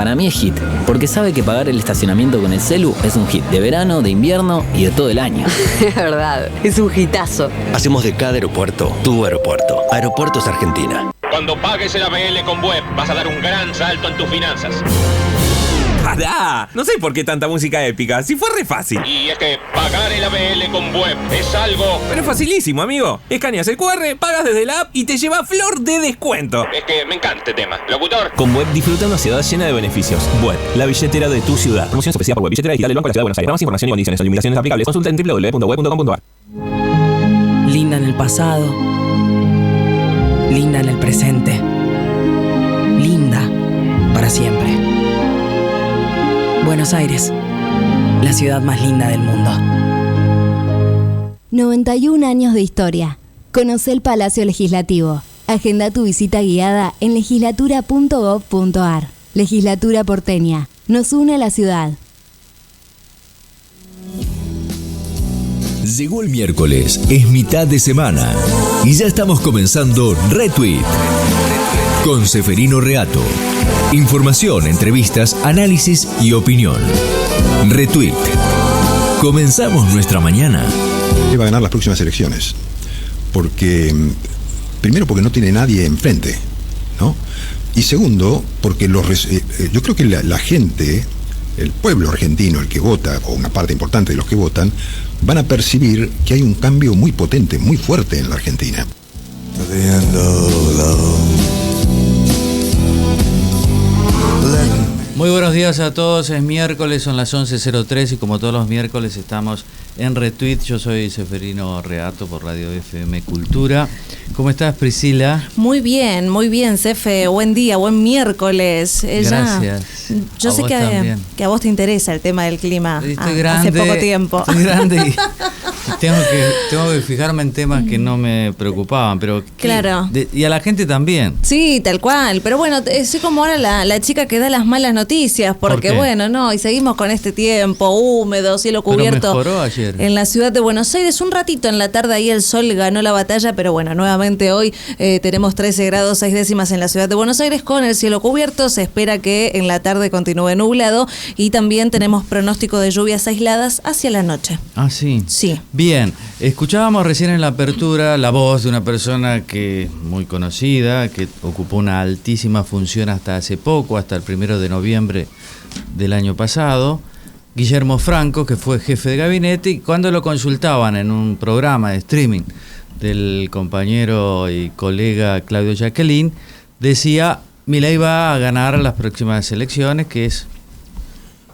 Para mí es hit, porque sabe que pagar el estacionamiento con el celu es un hit de verano, de invierno y de todo el año. Es verdad, es un hitazo. Hacemos de cada aeropuerto tu aeropuerto. Aeropuertos Argentina. Cuando pagues el ABL con Web, vas a dar un gran salto en tus finanzas. ¡Pará! No sé por qué tanta música épica, si fue re fácil. Y es que pagar el ABL con Web es algo... Pero es facilísimo, amigo. Escaneas el QR, pagas desde la app y te lleva flor de descuento. Es que me encanta este tema. Locutor. Con Web disfruta una ciudad llena de beneficios. Web, la billetera de tu ciudad. Promoción ofrecida por Web, billetera digital del Banco de la Ciudad de Buenos Aires. Para más información y condiciones o limitaciones aplicables, consulta en www.web.com.ar. Linda en el pasado. Linda en el presente. Linda para siempre. Buenos Aires, la ciudad más linda del mundo. 91 años de historia. Conoce el Palacio Legislativo. Agenda tu visita guiada en legislatura.gov.ar. Legislatura porteña. Nos une a la ciudad. Llegó el miércoles, es mitad de semana y ya estamos comenzando Retweet con Seferino Reato. Información, entrevistas, análisis y opinión. Retweet. Comenzamos nuestra mañana. Va a ganar las próximas elecciones. Primero porque no tiene nadie enfrente, ¿no? Y segundo, porque yo creo que la gente, el pueblo argentino, el que vota, o una parte importante de los que votan, van a percibir que hay un cambio muy potente, muy fuerte en la Argentina. Muy buenos días a todos, es miércoles, son las 11:03 y como todos los miércoles estamos en Retweet. Yo soy Seferino Reato por Radio FM Cultura. ¿Cómo estás, Priscila? Muy bien, Sefe. Buen día, buen miércoles. Gracias. Yo sé que a vos te interesa el tema del clima. Estoy grande, hace poco tiempo. Estoy grande y tengo que fijarme en temas que no me preocupaban, pero claro. Y a la gente también. Sí, tal cual. Pero bueno, soy como ahora la chica que da las malas noticias, porque y seguimos con este tiempo húmedo, cielo cubierto. Pero mejoró ayer. En la ciudad de Buenos Aires, un ratito en la tarde ahí el sol ganó la batalla, pero bueno, nuevamente hoy tenemos 13 grados 6 décimas en la ciudad de Buenos Aires con el cielo cubierto. Se espera que en la tarde continúe nublado y también tenemos pronóstico de lluvias aisladas hacia la noche. Ah, sí. Sí. Bien, escuchábamos recién en la apertura la voz de una persona que muy conocida, que ocupó una altísima función hasta hace poco, hasta el 1 de noviembre del año pasado, Guillermo Franco, que fue jefe de gabinete, y cuando lo consultaban en un programa de streaming del compañero y colega Claudio Jacqueline, decía: Milei va a ganar las próximas elecciones, que es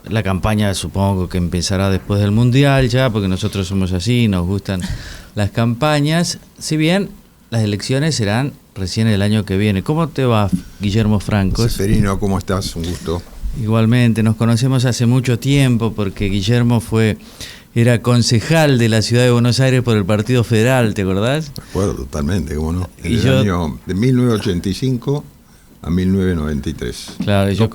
la campaña, supongo que empezará después del Mundial ya, porque nosotros somos así, nos gustan las campañas, si bien las elecciones serán recién el año que viene. ¿Cómo te va, Guillermo Franco? Seferino, ¿cómo estás? Un gusto. Igualmente, nos conocemos hace mucho tiempo porque Guillermo era concejal de la ciudad de Buenos Aires por el Partido Federal, ¿te acordás? Me acuerdo totalmente, ¿cómo no? En el año de 1985 a 1993. Claro, yo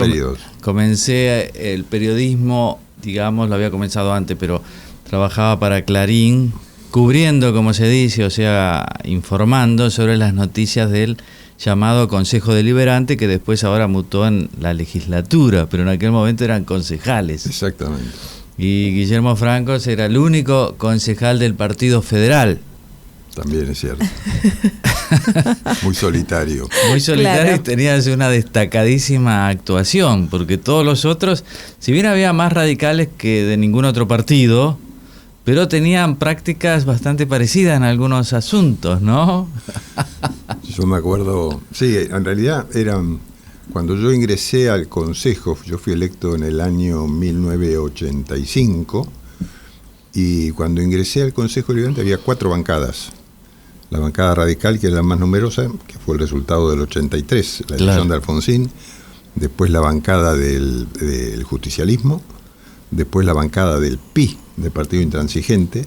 comencé el periodismo, digamos, lo había comenzado antes, pero trabajaba para Clarín, cubriendo, como se dice, o sea, informando sobre las noticias del llamado Consejo Deliberante, que después ahora mutó en la legislatura, pero en aquel momento eran concejales. Exactamente. Y Guillermo Franco era el único concejal del Partido Federal. También es cierto. Muy solitario. Muy solitario, Claro. Y tenía una destacadísima actuación, porque todos los otros, si bien había más radicales que de ningún otro partido, pero tenían prácticas bastante parecidas en algunos asuntos, ¿no? Yo me acuerdo, sí, en realidad cuando yo ingresé al Consejo, yo fui electo en el año 1985, y cuando ingresé al Consejo Deliberante había 4 bancadas. La bancada radical, que es la más numerosa, que fue el resultado del 83, la elección de Alfonsín, después la bancada del justicialismo, después la bancada del PI, del Partido Intransigente,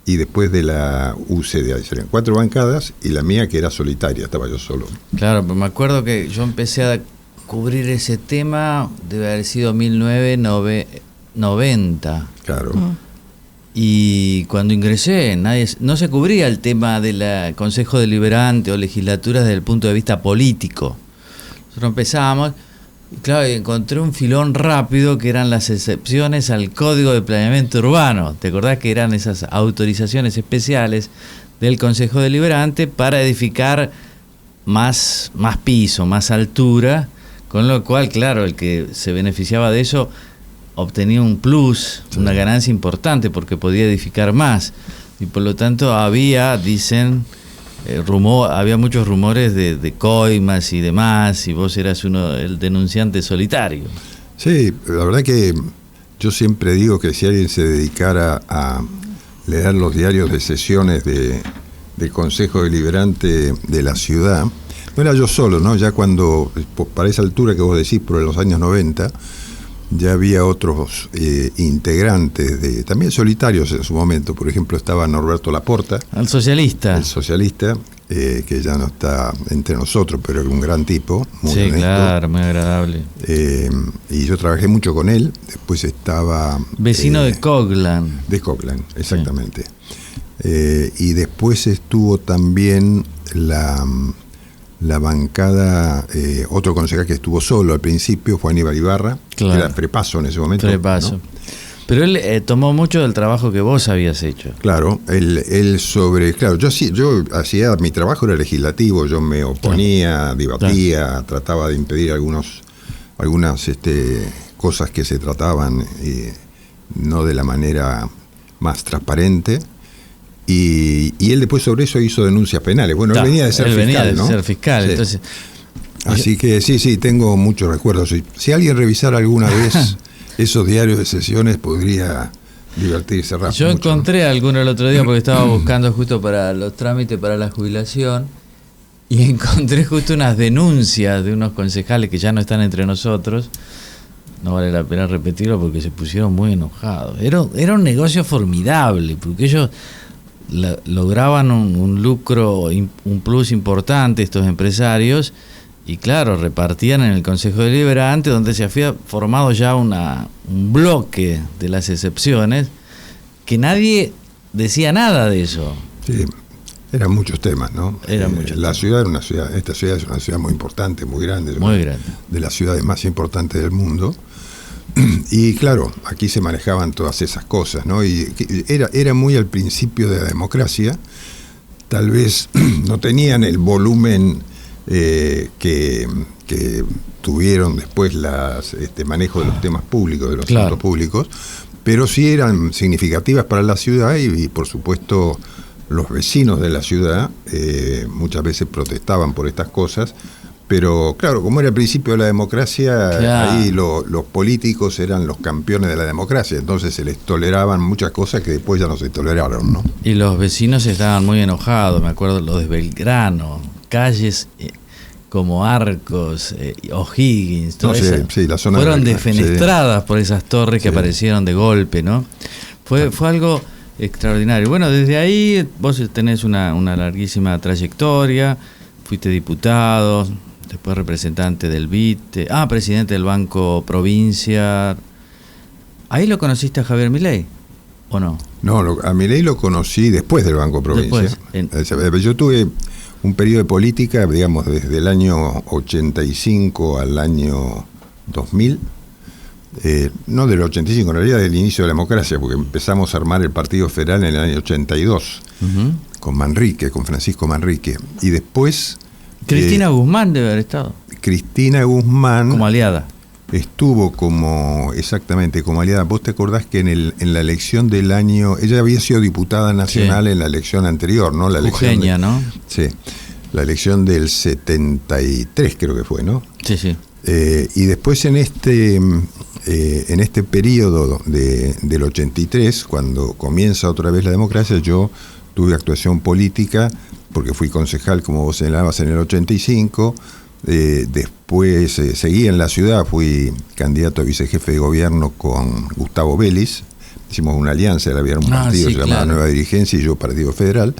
y después de la UCD. Serían 4 bancadas y la mía, que era solitaria, estaba yo solo. Claro, pero me acuerdo que yo empecé a cubrir ese tema, debe haber sido 1990. Claro. Y cuando ingresé, no se cubría el tema del Consejo Deliberante o legislaturas desde el punto de vista político. Nosotros empezamos Claro, y encontré un filón rápido que eran las excepciones al Código de Planeamiento Urbano. ¿Te acordás que eran esas autorizaciones especiales del Consejo Deliberante para edificar más piso, más altura? Con lo cual, claro, el que se beneficiaba de eso obtenía un plus, una ganancia importante porque podía edificar más. Y por lo tanto había, dicen, había muchos rumores de coimas y demás, y vos eras el denunciante solitario. Sí, la verdad que yo siempre digo que si alguien se dedicara a leer los diarios de sesiones del Consejo Deliberante de la ciudad, no era yo solo, ¿no? Ya cuando, para esa altura que vos decís, por los años 90, ya había otros integrantes, también solitarios en su momento. Por ejemplo, estaba Norberto Laporta. El socialista. El socialista, que ya no está entre nosotros, pero es un gran tipo, muy honesto. Claro, muy agradable. Y yo trabajé mucho con él. Después estaba... Vecino de Coglan. De Coglan, exactamente. Sí. Y después estuvo también la bancada, otro concejal que estuvo solo al principio fue Aníbal Ibarra, claro, que era prepaso en ese momento. Prepaso. ¿No? Pero él tomó mucho del trabajo que vos habías hecho. Claro, claro, yo hacía, mi trabajo era legislativo, yo me oponía, debatía, trataba de impedir algunas cosas que se trataban no de la manera más transparente. Y él después sobre eso hizo denuncias penales. Bueno, él venía de ser fiscal, ¿no? Ser fiscal, sí. Entonces... Así que sí, tengo muchos recuerdos. Si alguien revisara alguna vez esos diarios de sesiones, podría divertirse rápido. Yo encontré alguno el otro día porque estaba buscando justo para los trámites para la jubilación y encontré justo unas denuncias de unos concejales que ya no están entre nosotros. No vale la pena repetirlo porque se pusieron muy enojados. Era un negocio formidable porque ellos lograban un lucro, un plus importante, estos empresarios, y claro, repartían en el Consejo Deliberante, donde se había formado ya un bloque de las excepciones, que nadie decía nada de eso. Sí, eran muchos temas, ¿no? Esta ciudad es una ciudad muy importante, muy grande. Muy grande. De las ciudades más importantes del mundo. Y claro, aquí se manejaban todas esas cosas, ¿no? Y era muy al principio de la democracia. Tal vez no tenían el volumen que tuvieron después manejo de los temas públicos, de los asuntos públicos, pero sí eran significativas para la ciudad y por supuesto los vecinos de la ciudad muchas veces protestaban por estas cosas. Pero claro, como era el principio de la democracia, ahí los políticos eran los campeones de la democracia, entonces se les toleraban muchas cosas que después ya no se toleraron, ¿no? Y los vecinos estaban muy enojados, me acuerdo los de Belgrano, calles como Arcos, O'Higgins, la zona fueron defenestradas por esas torres que aparecieron de golpe, ¿no? Fue algo extraordinario. Bueno, desde ahí vos tenés una larguísima trayectoria, fuiste diputado, después representante del BIT, presidente del Banco Provincia. ¿Ahí lo conociste a Javier Milei o no? No, a Milei lo conocí después del Banco Provincia. Yo tuve un periodo de política, digamos, desde el año 85 al año 2000. No del 85, en realidad del inicio de la democracia, porque empezamos a armar el Partido Federal en el año 82, con Francisco Manrique. Y después... Cristina Guzmán debe haber estado. Cristina Guzmán... Como aliada. Estuvo como aliada. ¿Vos te acordás que en la elección del año... Ella había sido diputada nacional en la elección anterior, ¿no? La Eugenia, ¿no? Sí, la elección del 73 creo que fue, ¿no? Sí. Y después en este periodo del 83, cuando comienza otra vez la democracia, yo tuve actuación política, porque fui concejal, como vos señalabas, en el 85, después seguí en la ciudad, fui candidato a vicejefe de gobierno con Gustavo Vélez, hicimos una alianza, había un partido llamado Nueva Dirigencia y yo Partido Federal,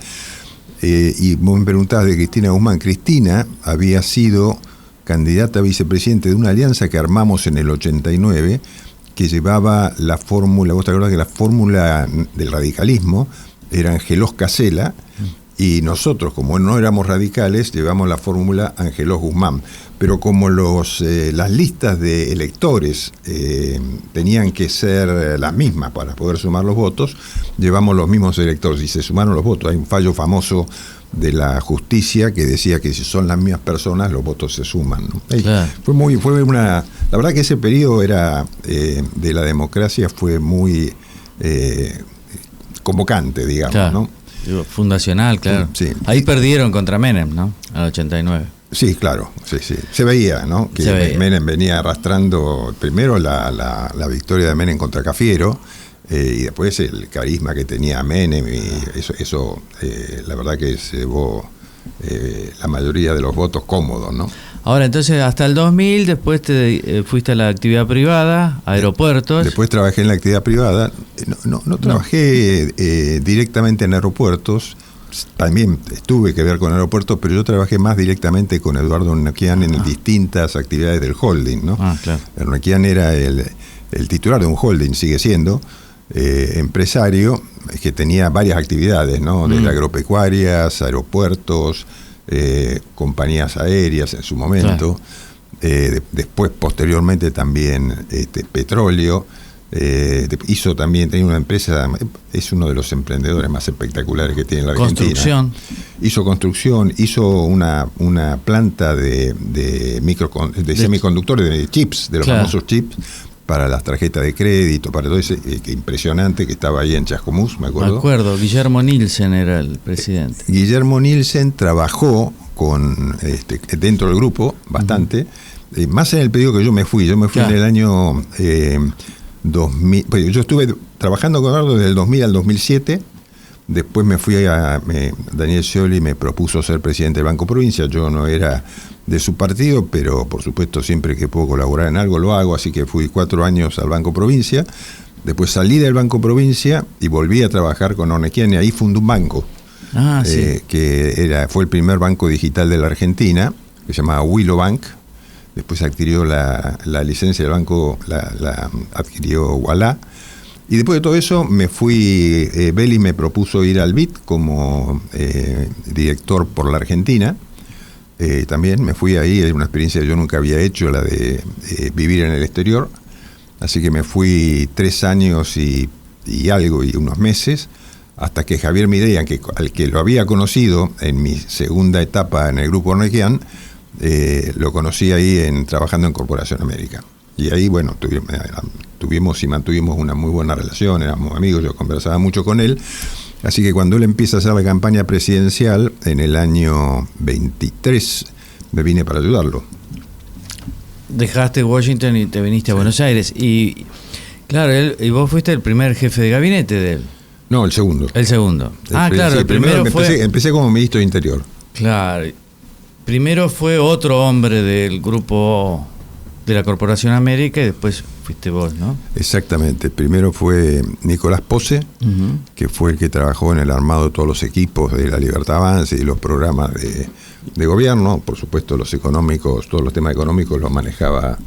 y vos me preguntabas de Cristina Guzmán. Cristina había sido candidata a vicepresidente de una alianza que armamos en el 89, que llevaba la fórmula, vos te acordás que la fórmula del radicalismo era Angelós Casella Y nosotros, como no éramos radicales, llevamos la fórmula Angelós Guzmán. Pero como las listas de electores tenían que ser las mismas para poder sumar los votos, llevamos los mismos electores y se sumaron los votos. Hay un fallo famoso de la justicia que decía que si son las mismas personas, los votos se suman, ¿no? Claro. La verdad que ese periodo era de la democracia fue muy convocante, digamos, claro, ¿no? Fundacional, claro. Sí. Ahí perdieron contra Menem, ¿no? Al 89. Sí, claro, sí. Se veía, ¿no? Que Menem venía arrastrando primero la victoria de Menem contra Cafiero, y después el carisma que tenía Menem, y eso la verdad que se llevó la mayoría de los votos cómodos, ¿no? Ahora, entonces, hasta el 2000, después te fuiste a la actividad privada, aeropuertos. Después trabajé en la actividad privada. No trabajé directamente en aeropuertos. También tuve que ver con aeropuertos, pero yo trabajé más directamente con Eduardo Urnequian en distintas actividades del holding, ¿no? Claro. Urnequian era el titular de un holding, sigue siendo empresario, que tenía varias actividades, ¿no? Desde agropecuarias, aeropuertos, compañías aéreas en su momento, después posteriormente también petróleo. Hizo también, tenía una empresa, es uno de los emprendedores más espectaculares que tiene la Argentina. Construcción. Hizo construcción, hizo una planta de semiconductores, de chips, de los famosos chips, para las tarjetas de crédito, para todo ese, impresionante, que estaba ahí en Chascomús, me acuerdo. Me acuerdo, Guillermo Nielsen era el presidente. Guillermo Nielsen trabajó dentro del grupo bastante, más en el periodo que yo me fui claro, en el año 2000, pues yo estuve trabajando con Eduardo desde el 2000 al 2007, después me fui Daniel Scioli me propuso ser presidente del Banco Provincia, yo no era de su partido, pero por supuesto siempre que puedo colaborar en algo lo hago, así que fui 4 años al Banco Provincia, después salí del Banco Provincia y volví a trabajar con Urnequian y ahí fundé un banco, sí, que fue el primer banco digital de la Argentina, que se llamaba Willow Bank. Después adquirió la licencia del banco, la adquirió Ualá. Y después de todo eso me fui, Beli me propuso ir al BID como director por la Argentina. También me fui ahí, es una experiencia que yo nunca había hecho, la de vivir en el exterior. Así que me fui 3 años y algo, y unos meses, hasta que Javier Mireia, al que lo había conocido en mi segunda etapa en el Grupo Urnequian, lo conocí ahí trabajando en Corporación América. Y ahí, bueno, tuvimos y mantuvimos una muy buena relación, éramos amigos, yo conversaba mucho con él. Así que cuando él empieza a hacer la campaña presidencial, en el año 23, me vine para ayudarlo. Dejaste Washington y te viniste a Buenos Aires. Y claro, y vos fuiste el primer jefe de gabinete de él. No, el segundo. El segundo. Claro, el primero fue... Empecé como ministro de Interior. Claro. Primero fue otro hombre del grupo de la Corporación América y después fuiste vos, ¿no? Exactamente. Primero fue Nicolás Pose, que fue el que trabajó en el armado de todos los equipos de la Libertad Avance y los programas de gobierno. Por supuesto, los económicos, todos los temas económicos los manejaba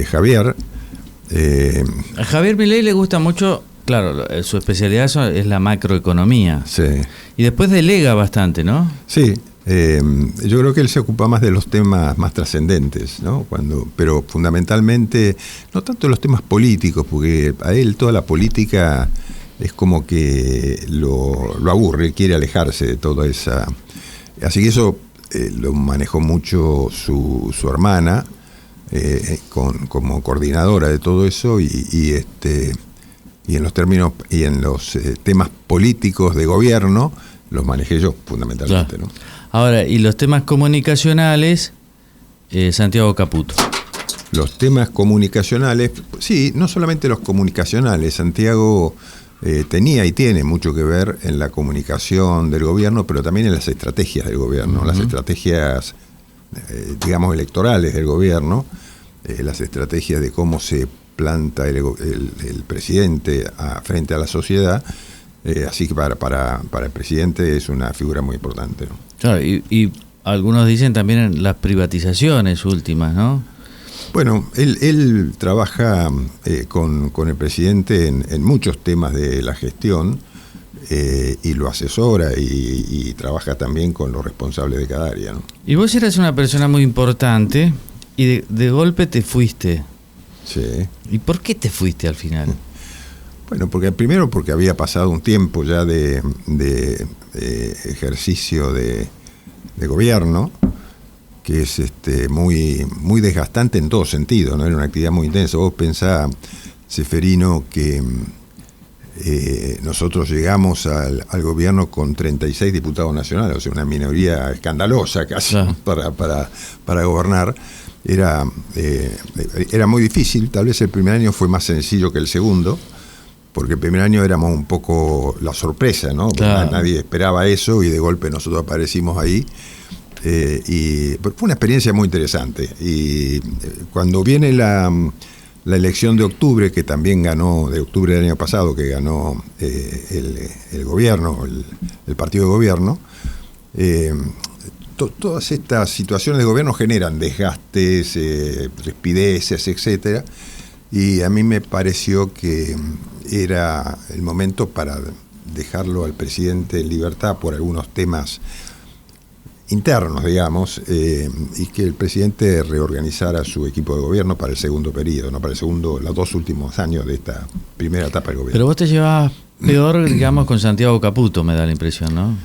Javier. A Javier Milei le gusta mucho, claro, su especialidad es la macroeconomía. Sí. Y después delega bastante, ¿no? Sí. Yo creo que él se ocupa más de los temas más trascendentes, ¿no? Pero fundamentalmente, no tanto los temas políticos, porque a él toda la política es como que lo aburre, él quiere alejarse de toda esa... Así que eso lo manejó mucho su hermana, como coordinadora de todo eso, y en los términos y en los temas políticos de gobierno los manejé yo fundamentalmente, claro, ¿no? Ahora, y los temas comunicacionales, Santiago Caputo. Los temas comunicacionales, sí, no solamente los comunicacionales. Santiago tenía y tiene mucho que ver en la comunicación del gobierno, pero también en las estrategias del gobierno, las estrategias, digamos, electorales del gobierno, las estrategias de cómo se planta el presidente frente a la sociedad. Así que para el presidente es una figura muy importante, ¿no? Claro, y algunos dicen también en las privatizaciones últimas, ¿no? Bueno, él trabaja con el presidente en muchos temas de la gestión. y lo asesora y trabaja también con los responsables de cada área, ¿no? Y vos eras una persona muy importante y de golpe te fuiste. Sí. ¿Y por qué te fuiste al final? Bueno, primero porque había pasado un tiempo ya de ejercicio de gobierno, que es muy, muy desgastante en todo sentido, ¿no? Era una actividad muy intensa. Vos pensá, Ceferino, que nosotros llegamos al gobierno con 36 diputados nacionales, o sea, una minoría escandalosa casi, claro, para gobernar. Era muy difícil. Tal vez el primer año fue más sencillo que el segundo, porque el primer año éramos un poco la sorpresa, ¿no? Claro. Nadie esperaba eso y de golpe nosotros aparecimos ahí. Y fue una experiencia muy interesante. Y cuando viene la elección de octubre, que también ganó, de octubre del año pasado, que ganó el gobierno, el partido de gobierno, todas estas situaciones de gobierno generan desgastes, rispideces, etcétera. Y a mí me pareció que era el momento para dejarlo al presidente en libertad por algunos temas internos, digamos, y que el presidente reorganizara su equipo de gobierno para el segundo periodo, no para los 2 últimos años de esta primera etapa del gobierno. Pero vos te llevabas peor, digamos, con Santiago Caputo, me da la impresión, ¿no?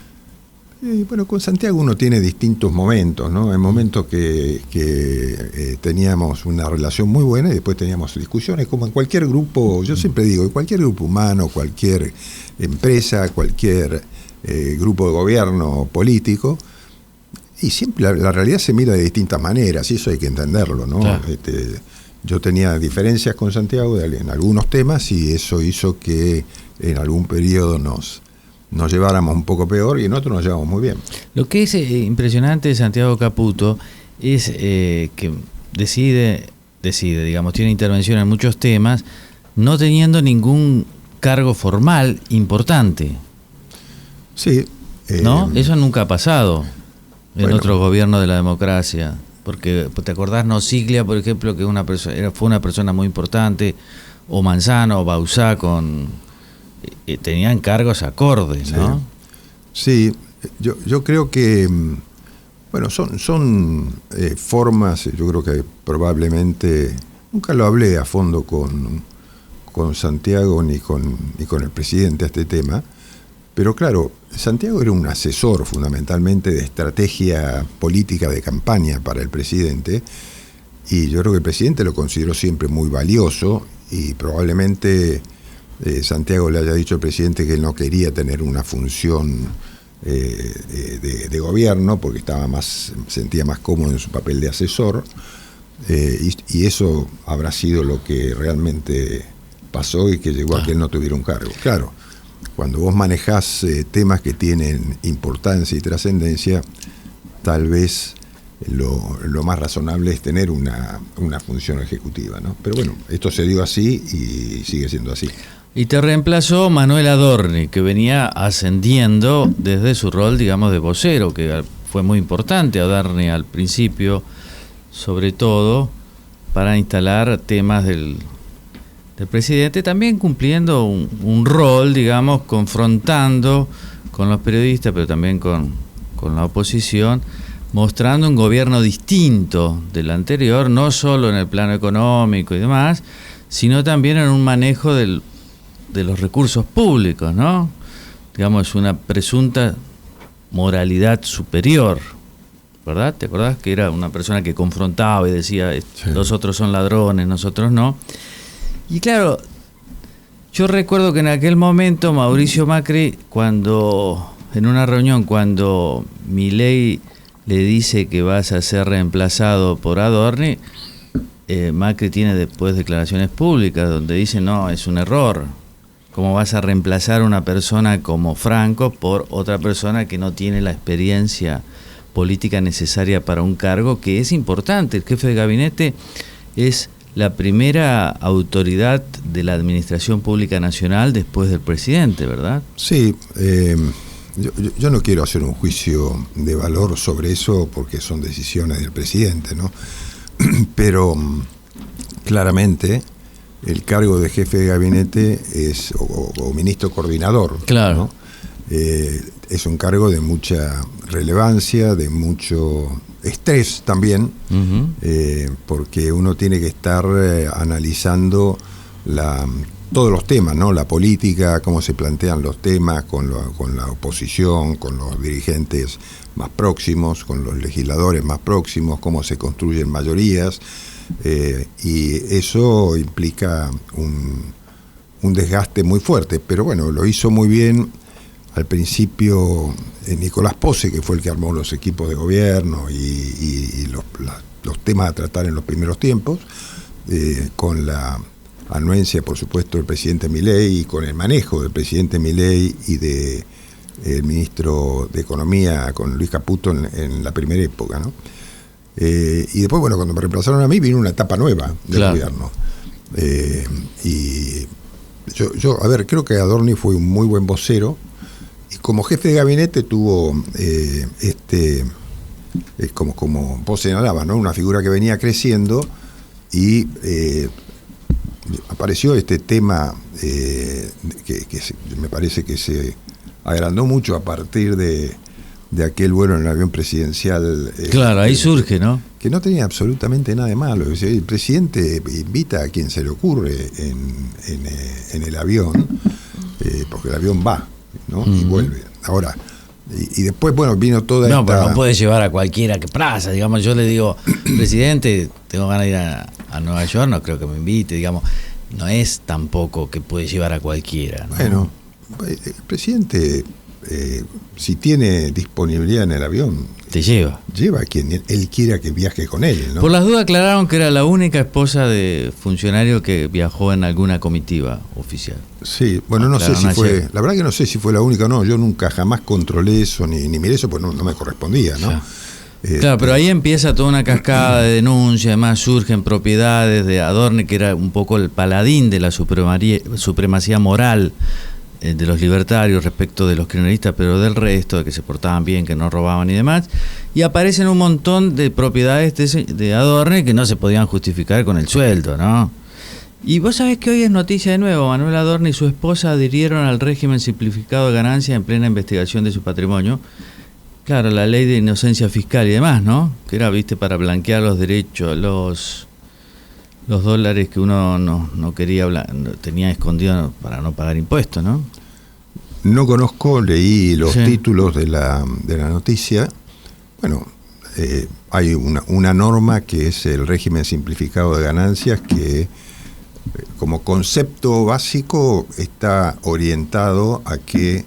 Bueno, con Santiago uno tiene distintos momentos, ¿no? Hay momentos que teníamos una relación muy buena y después teníamos discusiones, como en cualquier grupo, yo siempre digo, en cualquier grupo humano, cualquier empresa, cualquier grupo de gobierno político, y siempre la realidad se mira de distintas maneras, y eso hay que entenderlo, ¿no? Claro. Yo tenía diferencias con Santiago en algunos temas y eso hizo que en algún periodo nos lleváramos un poco peor y en otros nos llevamos muy bien. Lo que es impresionante de Santiago Caputo es que decide, digamos, tiene intervención en muchos temas, no teniendo ningún cargo formal importante. Sí. ¿No? Eso nunca ha pasado en otros gobiernos de la democracia. Porque, ¿te acordás Nosiglia, por ejemplo, que fue una persona muy importante, o Manzano, o Bauzá, tenían cargos acordes, ¿no? Sí, yo creo que, bueno, son formas, yo creo que probablemente, nunca lo hablé a fondo con Santiago ni con el presidente a este tema, pero claro, Santiago era un asesor fundamentalmente de estrategia política de campaña para el presidente, y yo creo que el presidente lo consideró siempre muy valioso, y probablemente Santiago le haya dicho al presidente que él no quería tener una función de gobierno porque sentía más cómodo en su papel de asesor, y eso habrá sido lo que realmente pasó y que llegó a que él no tuviera un cargo. Claro, cuando vos manejás temas que tienen importancia y trascendencia, tal vez lo más razonable es tener una función ejecutiva, ¿no? Pero bueno, esto se dio así y sigue siendo así. Y te reemplazó Manuel Adorni, que venía ascendiendo desde su rol, digamos, de vocero, que fue muy importante Adorni al principio, sobre todo para instalar temas del presidente, también cumpliendo un rol, digamos, confrontando con los periodistas, pero también con la oposición, mostrando un gobierno distinto del anterior, no solo en el plano económico y demás, sino también en un manejo de los recursos públicos, ¿no? Digamos, una presunta moralidad superior, ¿verdad? ¿Te acordás que era una persona que confrontaba y decía, sí, los otros son ladrones, nosotros no? Y claro, yo recuerdo que en aquel momento Mauricio Macri, en una reunión, cuando Milei le dice que vas a ser reemplazado por Adorni, Macri tiene después declaraciones públicas donde dice, no, es un error. ¿Cómo vas a reemplazar a una persona como Franco por otra persona que no tiene la experiencia política necesaria para un cargo que es importante? El jefe de gabinete es la primera autoridad de la Administración Pública Nacional después del presidente, ¿verdad? Sí, yo no quiero hacer un juicio de valor sobre eso porque son decisiones del presidente, ¿no? Pero claramente el cargo de jefe de gabinete es o ministro coordinador, claro, ¿no? Es un cargo de mucha relevancia, de mucho estrés también, porque uno tiene que estar analizando todos los temas, ¿no? La política, cómo se plantean los temas con la oposición, con los dirigentes más próximos, con los legisladores más próximos, cómo se construyen mayorías, y eso implica un desgaste muy fuerte, pero bueno, lo hizo muy bien al principio Nicolás Posse, que fue el que armó los equipos de gobierno y los temas a tratar en los primeros tiempos, con la anuencia, por supuesto, del presidente Milei y con el manejo del presidente Milei y del ministro de Economía, con Luis Caputo en la primera época, ¿no? Y después, bueno, cuando me reemplazaron a mí, vino una etapa nueva del gobierno. Y yo, a ver, creo que Adorni fue un muy buen vocero, y como jefe de gabinete tuvo, como vos señalabas, ¿no? Una figura que venía creciendo, y apareció este tema que me parece que se agrandó mucho a partir de aquel vuelo en el avión presidencial. Claro, ahí surge, ¿no? Que no tenía absolutamente nada de malo. El presidente invita a quien se le ocurre en el avión, porque el avión va, ¿no? Y vuelve. Ahora, y después, bueno, vino toda esta... No, pero no puede llevar a cualquiera que plaza. Digamos, yo le digo, presidente, tengo ganas de ir a Nueva York, no creo que me invite, digamos. No es tampoco que puede llevar a cualquiera, ¿no? Bueno, el presidente, si tiene disponibilidad en el avión, te lleva a quien él quiera que viaje con él, ¿no? Por las dudas aclararon que era la única esposa de funcionario que viajó en alguna comitiva oficial. Sí, bueno, no sé si fue, la verdad que no sé si fue la única o no, yo nunca jamás controlé eso, ni miré eso, pues no me correspondía, ¿no? Claro, pero ahí empieza toda una cascada de denuncias, además surgen propiedades de Adorni, que era un poco el paladín de la supremacía moral de los libertarios respecto de los kirchneristas, pero del resto, de que se portaban bien, que no robaban y demás, y aparecen un montón de propiedades de Adorni que no se podían justificar con el sueldo, ¿no? Y vos sabés que hoy es noticia de nuevo, Manuel Adorni y su esposa adhirieron al régimen simplificado de ganancias en plena investigación de su patrimonio. Claro, la ley de inocencia fiscal y demás, ¿no? Que era, viste, para blanquear los derechos, los dólares que uno no quería, tenía escondido para no pagar impuestos, ¿no? No conozco, leí los títulos de la noticia. Bueno, hay una norma que es el régimen simplificado de ganancias que como concepto básico está orientado a que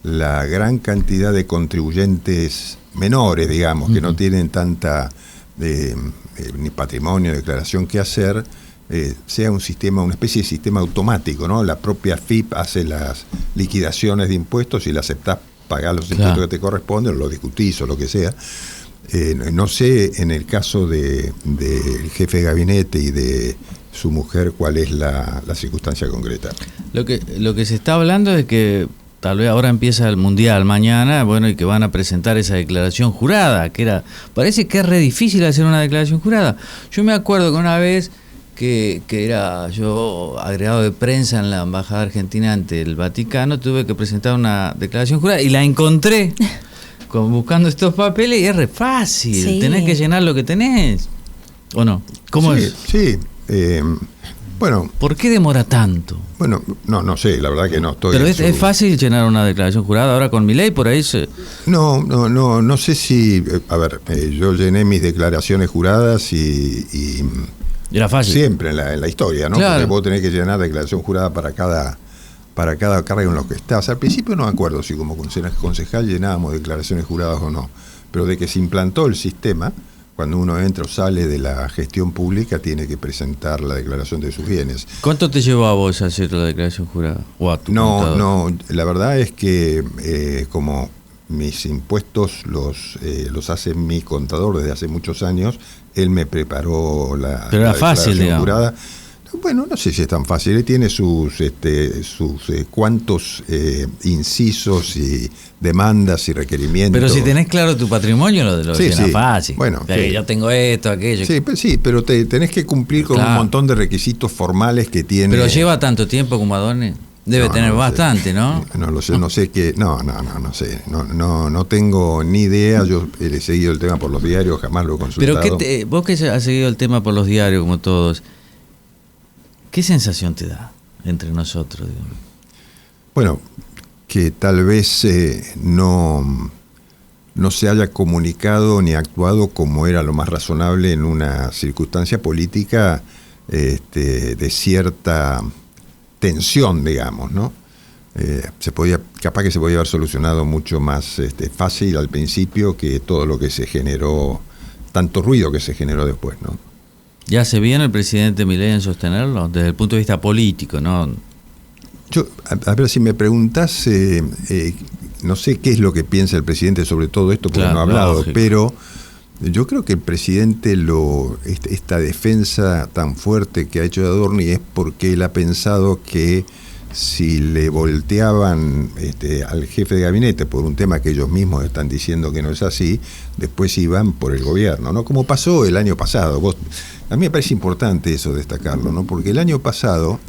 la gran cantidad de contribuyentes menores, digamos, que no tienen tanta ni patrimonio, declaración que hacer, sea un sistema, una especie de sistema automático, ¿no? La propia FIP hace las liquidaciones de impuestos y la aceptás pagar los impuestos que te corresponden, o lo discutís o lo que sea. No sé en el caso del jefe de gabinete y de su mujer cuál es la circunstancia concreta. Lo que se está hablando es que tal vez ahora empieza el Mundial mañana, bueno, y que van a presentar esa declaración jurada, parece que es re difícil hacer una declaración jurada. Yo me acuerdo que una vez que era yo agregado de prensa en la Embajada Argentina ante el Vaticano, tuve que presentar una declaración jurada y la encontré buscando estos papeles y es re fácil, tenés que llenar lo que tenés, ¿o no? ¿Cómo es? Sí, bueno. ¿Por qué demora tanto? Bueno, no sé, la verdad que no estoy... Pero es fácil llenar una declaración jurada ahora con Milei, por ahí se... No sé si... A ver, yo llené mis declaraciones juradas y era fácil. Siempre en la historia, ¿no? Claro. Porque vos tenés que llenar declaración jurada para cada cargo en lo que estás. Al principio no me acuerdo si como concejal llenábamos declaraciones juradas o no, pero de que se implantó el sistema, cuando uno entra o sale de la gestión pública tiene que presentar la declaración de sus bienes. ¿Cuánto te llevó a vos a hacer la declaración jurada? ¿O a tu contador? No, la verdad es que como mis impuestos los hace mi contador desde hace muchos años, él me preparó la Pero era fácil, declaración jurada. Bueno, no sé si es tan fácil. Él tiene sus cuantos incisos y demandas y requerimientos. Pero si tenés claro tu patrimonio, lo llena fácil. Bueno, yo tengo esto, aquello. Sí, pero tenés que cumplir con un montón de requisitos formales que tiene. ¿Pero lleva tanto tiempo como Adorni? Debe tener no bastante, sé. ¿no? No lo sé, no sé qué. No sé. No tengo ni idea. Yo he seguido el tema por los diarios, jamás lo he consultado. Pero vos que has seguido el tema por los diarios, como todos, ¿qué sensación te da entre nosotros? Digamos? Bueno, que tal vez no se haya comunicado ni actuado como era lo más razonable en una circunstancia política de cierta tensión, digamos, ¿no? Capaz que se podía haber solucionado mucho más fácil al principio que todo lo que se generó, tanto ruido que se generó después, ¿no? ¿Ya hace bien el presidente Milei en sostenerlo? Desde el punto de vista político, ¿no? Yo, a ver, si me preguntás, no sé qué es lo que piensa el presidente sobre todo esto, porque Claro, no ha hablado, lógico. pero yo creo que el presidente esta defensa tan fuerte que ha hecho de Adorni es porque él ha pensado que si le volteaban al jefe de gabinete por un tema que ellos mismos están diciendo que no es así, después iban por el gobierno, ¿no? Como pasó el año pasado. A mí me parece importante eso destacarlo, ¿no? Porque el año pasado,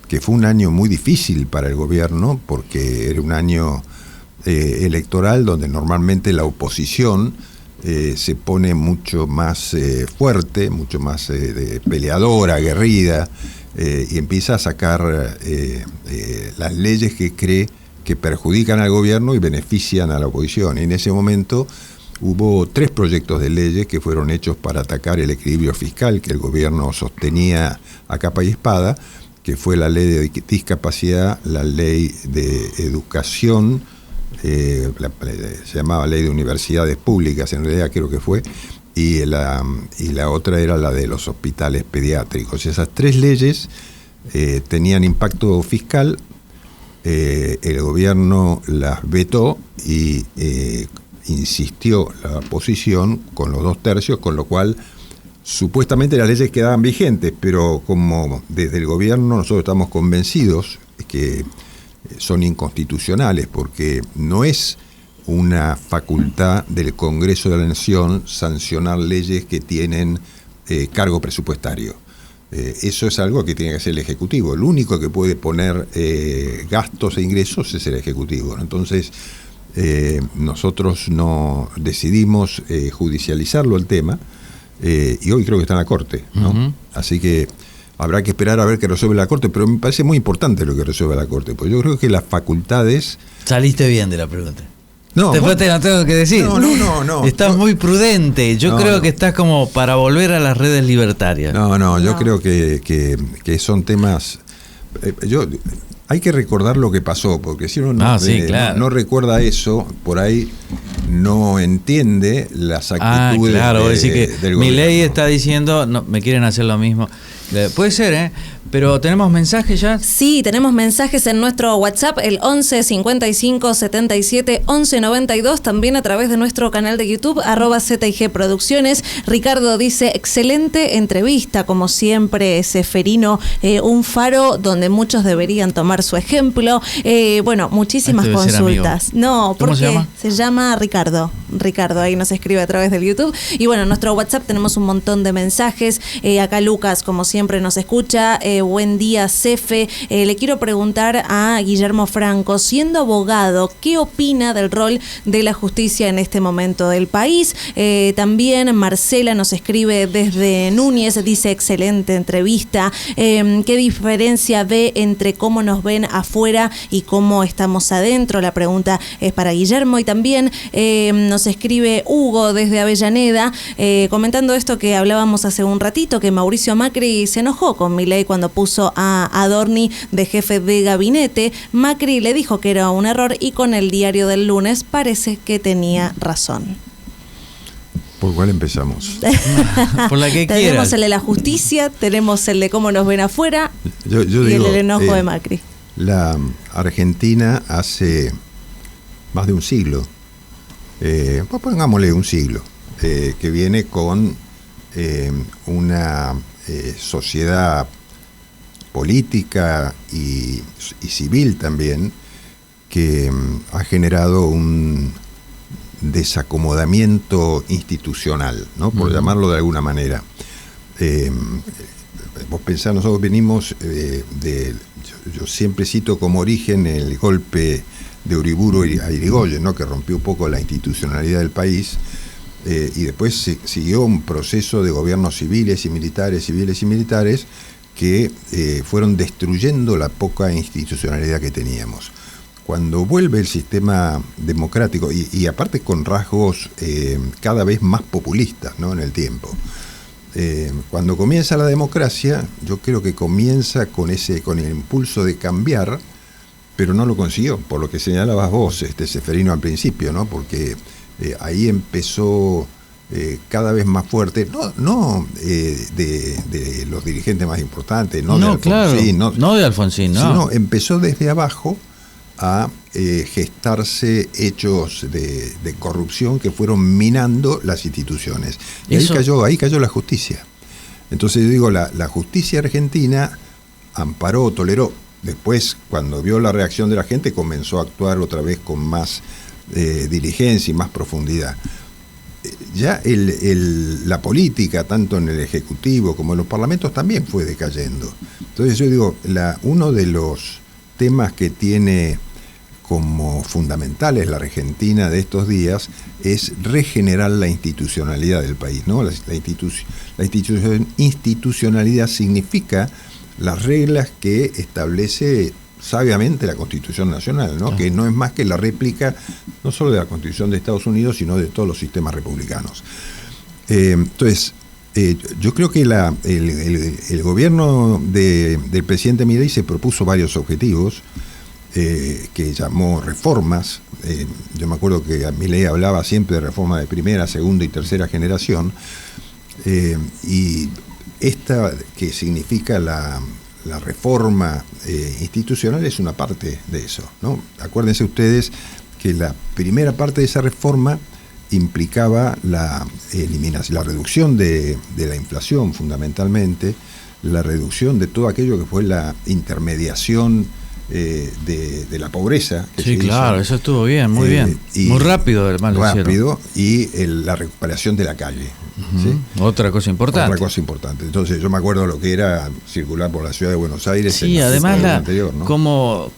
que fue un año muy difícil para el gobierno, porque era un año electoral donde normalmente la oposición se pone mucho más fuerte, mucho más peleadora, aguerrida, y empieza a sacar las leyes que cree que perjudican al gobierno y benefician a la oposición. Y en ese momento hubo 3 proyectos de leyes que fueron hechos para atacar el equilibrio fiscal que el gobierno sostenía a capa y espada, que fue la ley de discapacidad, la ley de educación, se llamaba ley de universidades públicas, en realidad creo que fue, y la otra era la de los hospitales pediátricos. Esas 3 leyes tenían impacto fiscal, el gobierno las vetó y insistió la oposición con los 2 tercios, con lo cual supuestamente las leyes quedaban vigentes, pero como desde el gobierno nosotros estamos convencidos que son inconstitucionales, porque no es una facultad del Congreso de la Nación sancionar leyes que tienen cargo presupuestario. Eso es algo que tiene que hacer el Ejecutivo. El único que puede poner gastos e ingresos es el Ejecutivo, ¿no? Entonces, nosotros no decidimos judicializarlo el tema, y hoy creo que está en la Corte, ¿no? Uh-huh. Así que habrá que esperar a ver qué resuelve la Corte, pero me parece muy importante lo que resuelve la Corte, porque yo creo que las facultades... Saliste bien de la pregunta. No, después te lo tengo que decir. No. Estás muy prudente. Yo creo que estás como para volver a las redes libertarias. Yo creo que son temas... hay que recordar lo que pasó, porque si uno no recuerda eso, por ahí no entiende las actitudes del Milei gobierno. está diciendo, no, me quieren hacer lo mismo. Puede ser, pero ¿tenemos mensajes ya? Sí, tenemos mensajes en nuestro WhatsApp, el 11 55 77 11 92, también a través de nuestro canal de YouTube, @ZIG Producciones. Ricardo dice, excelente entrevista, como siempre, Seferino, un faro donde muchos deberían tomar su ejemplo. Bueno, muchísimas consultas. No, ¿cómo se llama? Se llama Ricardo, ahí nos escribe a través del YouTube. Y bueno, en nuestro WhatsApp tenemos un montón de mensajes. Acá Lucas, como siempre, nos escucha. Buen día, Cefe. Le quiero preguntar a Guillermo Franco, siendo abogado, ¿qué opina del rol de la justicia en este momento del país? También Marcela nos escribe desde Núñez, dice, excelente entrevista. ¿Qué diferencia ve entre cómo nos ven afuera y cómo estamos adentro? La pregunta es para Guillermo. Y también nos escribe Hugo desde Avellaneda, comentando esto que hablábamos hace un ratito, que Mauricio Macri se enojó con Milei cuando puso a Adorni de jefe de gabinete. Macri le dijo que era un error y con el diario del lunes parece que tenía razón. ¿Por cuál empezamos? Por la que tenemos quieras. El de la justicia, tenemos el de cómo nos ven afuera yo y digo, el del enojo de Macri. La Argentina hace más de un siglo, pongámosle un siglo, que viene con una sociedad política y civil también, que ha generado un desacomodamiento institucional, ¿no? Por llamarlo de alguna manera. vos pensás, nosotros venimos yo siempre cito como origen el golpe de Uriburu a Irigoyen, ¿no? Que rompió un poco la institucionalidad del país, y después siguió un proceso de gobiernos civiles y militares que fueron destruyendo la poca institucionalidad que teníamos. Cuando vuelve el sistema democrático, y aparte con rasgos cada vez más populistas, ¿no? En el tiempo, cuando comienza la democracia, yo creo que comienza con el impulso de cambiar, pero no lo consiguió, por lo que señalabas vos, Seferino, al principio, ¿no? Porque ahí empezó cada vez más fuerte, no de los dirigentes más importantes, no de Alfonsín, no de Alfonsín, sino empezó desde abajo a gestarse hechos de corrupción que fueron minando las instituciones. Y ahí cayó la justicia. Entonces yo digo, la justicia argentina amparó, toleró. Después, cuando vio la reacción de la gente, comenzó a actuar otra vez con más diligencia y más profundidad. Ya la política, tanto en el Ejecutivo como en los parlamentos, también fue decayendo. Entonces yo digo, uno de los temas que tiene como fundamentales la Argentina de estos días es regenerar la institucionalidad del país, ¿no? La institucionalidad significa las reglas que establece sabiamente la Constitución Nacional, ¿no? Que no es más que la réplica no solo de la Constitución de Estados Unidos, sino de todos los sistemas republicanos. Entonces, yo creo que el gobierno del presidente Milei se propuso varios objetivos que llamó reformas. Yo me acuerdo que Milei hablaba siempre de reforma de primera, segunda y tercera generación, y esta que significa la reforma institucional es una parte de eso, ¿no? Acuérdense ustedes que la primera parte de esa reforma implicaba la reducción de la inflación, fundamentalmente, la reducción de todo aquello que fue la intermediación de la pobreza. Sí, claro, eso estuvo bien, muy bien. Muy rápido, además. Rápido, y la recuperación de la calle. ¿Sí? Otra cosa importante. Entonces yo me acuerdo lo que era circular por la ciudad de Buenos Aires. Sí, además anterior, ¿no? Como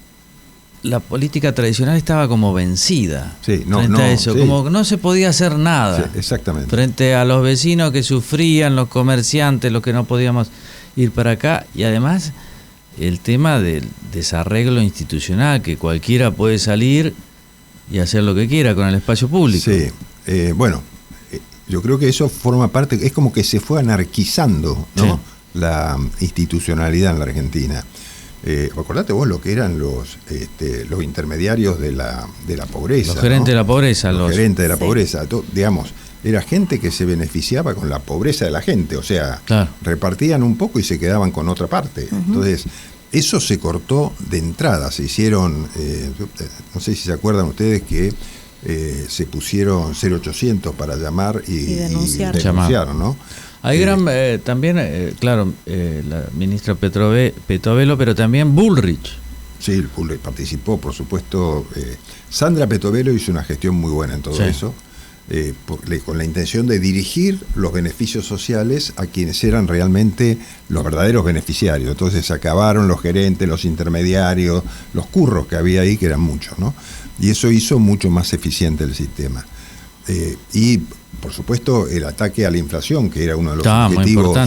la política tradicional estaba como vencida. Sí, frente a eso, como no se podía hacer nada. Sí, exactamente. Frente a los vecinos que sufrían, los comerciantes, los que no podíamos ir para acá, y además el tema del desarreglo institucional, que cualquiera puede salir y hacer lo que quiera con el espacio público. Sí, yo creo que eso forma parte, es como que se fue anarquizando, ¿no? Sí. La institucionalidad en la Argentina. Acordate vos lo que eran los intermediarios de la pobreza. Los gerentes, ¿no? De la pobreza. Los gerentes de la pobreza. Digamos, era gente que se beneficiaba con la pobreza de la gente, o sea, claro, repartían un poco y se quedaban con otra parte. Uh-huh. Entonces, eso se cortó de entrada, se hicieron, no sé si se acuerdan ustedes que se pusieron 0800 para llamar y denunciaron, ¿no? Hay también, la ministra Petovelo, pero también Bullrich. Sí, Bullrich participó, por supuesto. Sandra Petovelo hizo una gestión muy buena en todo eso, con la intención de dirigir los beneficios sociales a quienes eran realmente los verdaderos beneficiarios. Entonces acabaron los gerentes, los intermediarios, los curros que había ahí, que eran muchos, ¿no? Y eso hizo mucho más eficiente el sistema. Y, por supuesto, el ataque a la inflación, que era uno de los objetivos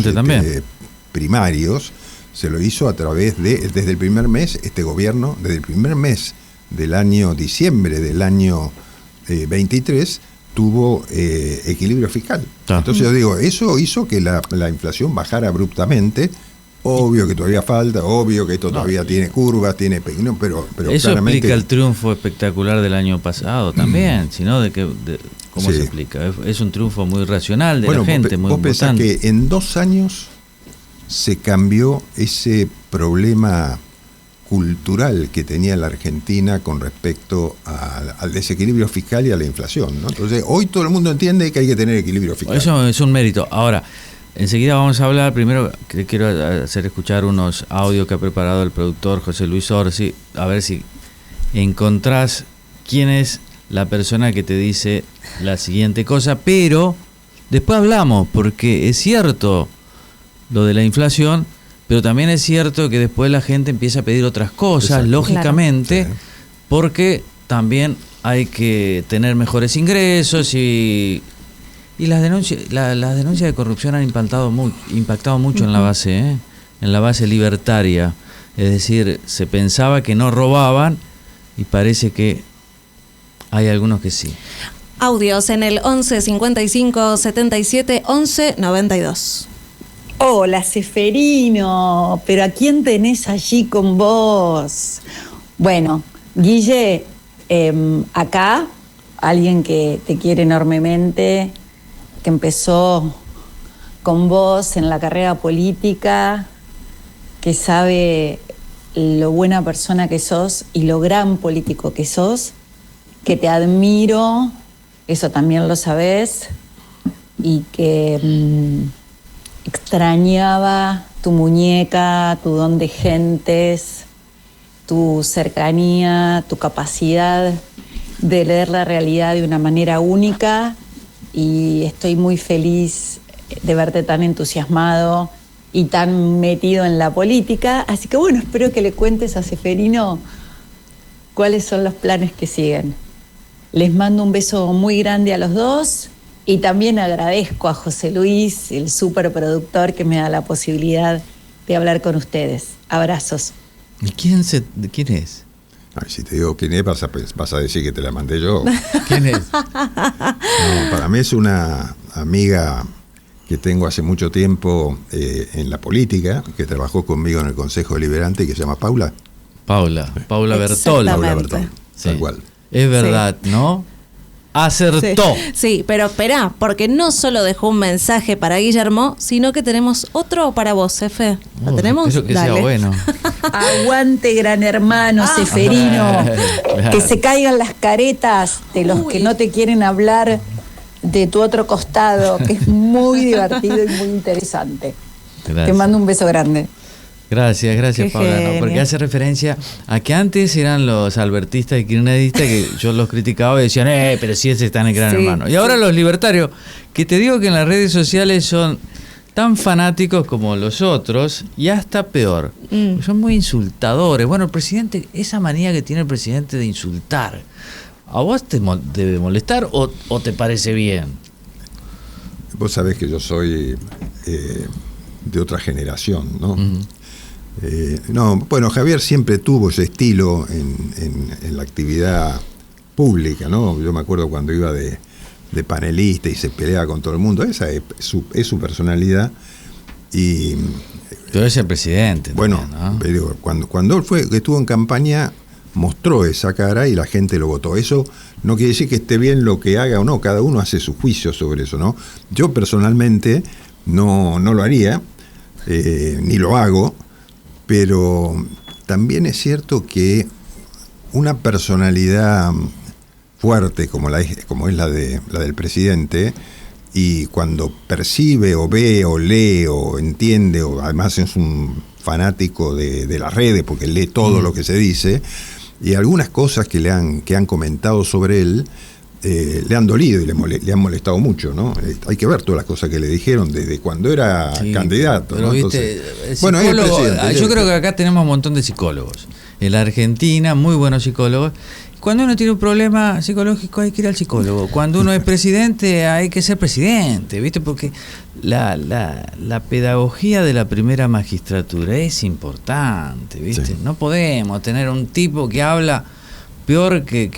primarios, se lo hizo a través desde el primer mes, este gobierno, desde el primer mes del año diciembre del año 23, tuvo equilibrio fiscal. Entonces yo digo, eso hizo que la inflación bajara abruptamente. Obvio que todavía falta, obvio que esto todavía tiene curvas, tiene pequeños, pero eso claramente explica el triunfo espectacular del año pasado también, sino ¿cómo se explica? Es un triunfo muy racional de la gente, muy vos pensás importante. Que en 2 años se cambió ese problema cultural que tenía la Argentina con respecto al desequilibrio fiscal y a la inflación, ¿no? Entonces, hoy todo el mundo entiende que hay que tener equilibrio fiscal. Eso es un mérito. Ahora, enseguida vamos a hablar, primero que quiero hacer escuchar unos audios que ha preparado el productor José Luis Orsi, a ver si encontrás quién es la persona que te dice la siguiente cosa, pero después hablamos, porque es cierto lo de la inflación, pero también es cierto que después la gente empieza a pedir otras cosas, lógicamente, Claro. porque también hay que tener mejores ingresos y las denuncias de corrupción han impactado mucho en la base, en la base libertaria. Es decir, se pensaba que no robaban y parece que hay algunos que sí. Audios en el 11 55 77 11 92. Hola, Seferino, pero ¿a quién tenés allí con vos? Bueno, Guille, acá alguien que te quiere enormemente, que empezó con vos en la carrera política, que sabe lo buena persona que sos y lo gran político que sos, que te admiro, eso también lo sabés, y que extrañaba tu muñeca, tu don de gentes, tu cercanía, tu capacidad de leer la realidad de una manera única, y estoy muy feliz de verte tan entusiasmado y tan metido en la política. Así que bueno, espero que le cuentes a Seferino cuáles son los planes que siguen. Les mando un beso muy grande a los dos y también agradezco a José Luis, el superproductor, que me da la posibilidad de hablar con ustedes. Abrazos. ¿Y quién es? Ay, si te digo quién es, vas a decir que te la mandé yo. ¿Quién es? No, para mí es una amiga que tengo hace mucho tiempo en la política, que trabajó conmigo en el Consejo Deliberante, que se llama Paula. Paula Bertol. Paula Bertol, Sí. tal cual. Es verdad, ¿no? Acertó. Sí, pero esperá, porque no solo dejó un mensaje para Guillermo, sino que tenemos otro para vos, Efe. ¿Lo tenemos? Espero que Dale. sea bueno. Aguante, gran hermano Seferino. Claro. Que se caigan las caretas de los que no te quieren hablar de tu otro costado, que es muy divertido y muy interesante. Gracias. Te mando un beso grande. Gracias, Qué Paula. No, genio. porque hace referencia a que antes eran los albertistas y kirchneristas que yo los criticaba y decían, pero si ese está en el Gran Sí, Hermano. Y ahora sí. los libertarios, que te digo que en las redes sociales son tan fanáticos como los otros y hasta peor. Son muy insultadores. Bueno, el presidente, esa manía que tiene el presidente de insultar, ¿a vos te debe molestar o te parece bien? Vos sabés que yo soy de otra generación, ¿no? No, bueno, Javier siempre tuvo ese estilo en la actividad pública, ¿no? Yo me acuerdo cuando iba de panelista y se peleaba con todo el mundo. Esa es su personalidad. Y Pero es el presidente. bueno, también, ¿no? pero cuando él estuvo en campaña, mostró esa cara y la gente lo votó. Eso no quiere decir que esté bien lo que haga o no, cada uno hace su juicio sobre eso, ¿no? Yo personalmente no lo haría, ni lo hago, pero también es cierto que una personalidad fuerte como es la del presidente, y cuando percibe o ve o lee o entiende, o además es un fanático de las redes porque lee todo lo que se dice, y algunas cosas que han comentado sobre él le han dolido y le han molestado mucho, ¿no? Hay que ver todas las cosas que le dijeron desde cuando era candidato, Pero ¿no? viste, Entonces, bueno, es el presidente, yo creo que acá tenemos un montón de psicólogos. En la Argentina, muy buenos psicólogos. Cuando uno tiene un problema psicológico hay que ir al psicólogo. Cuando uno es presidente hay que ser presidente, ¿viste? Porque la pedagogía de la primera magistratura es importante, ¿viste? Sí. No podemos tener un tipo que habla peor que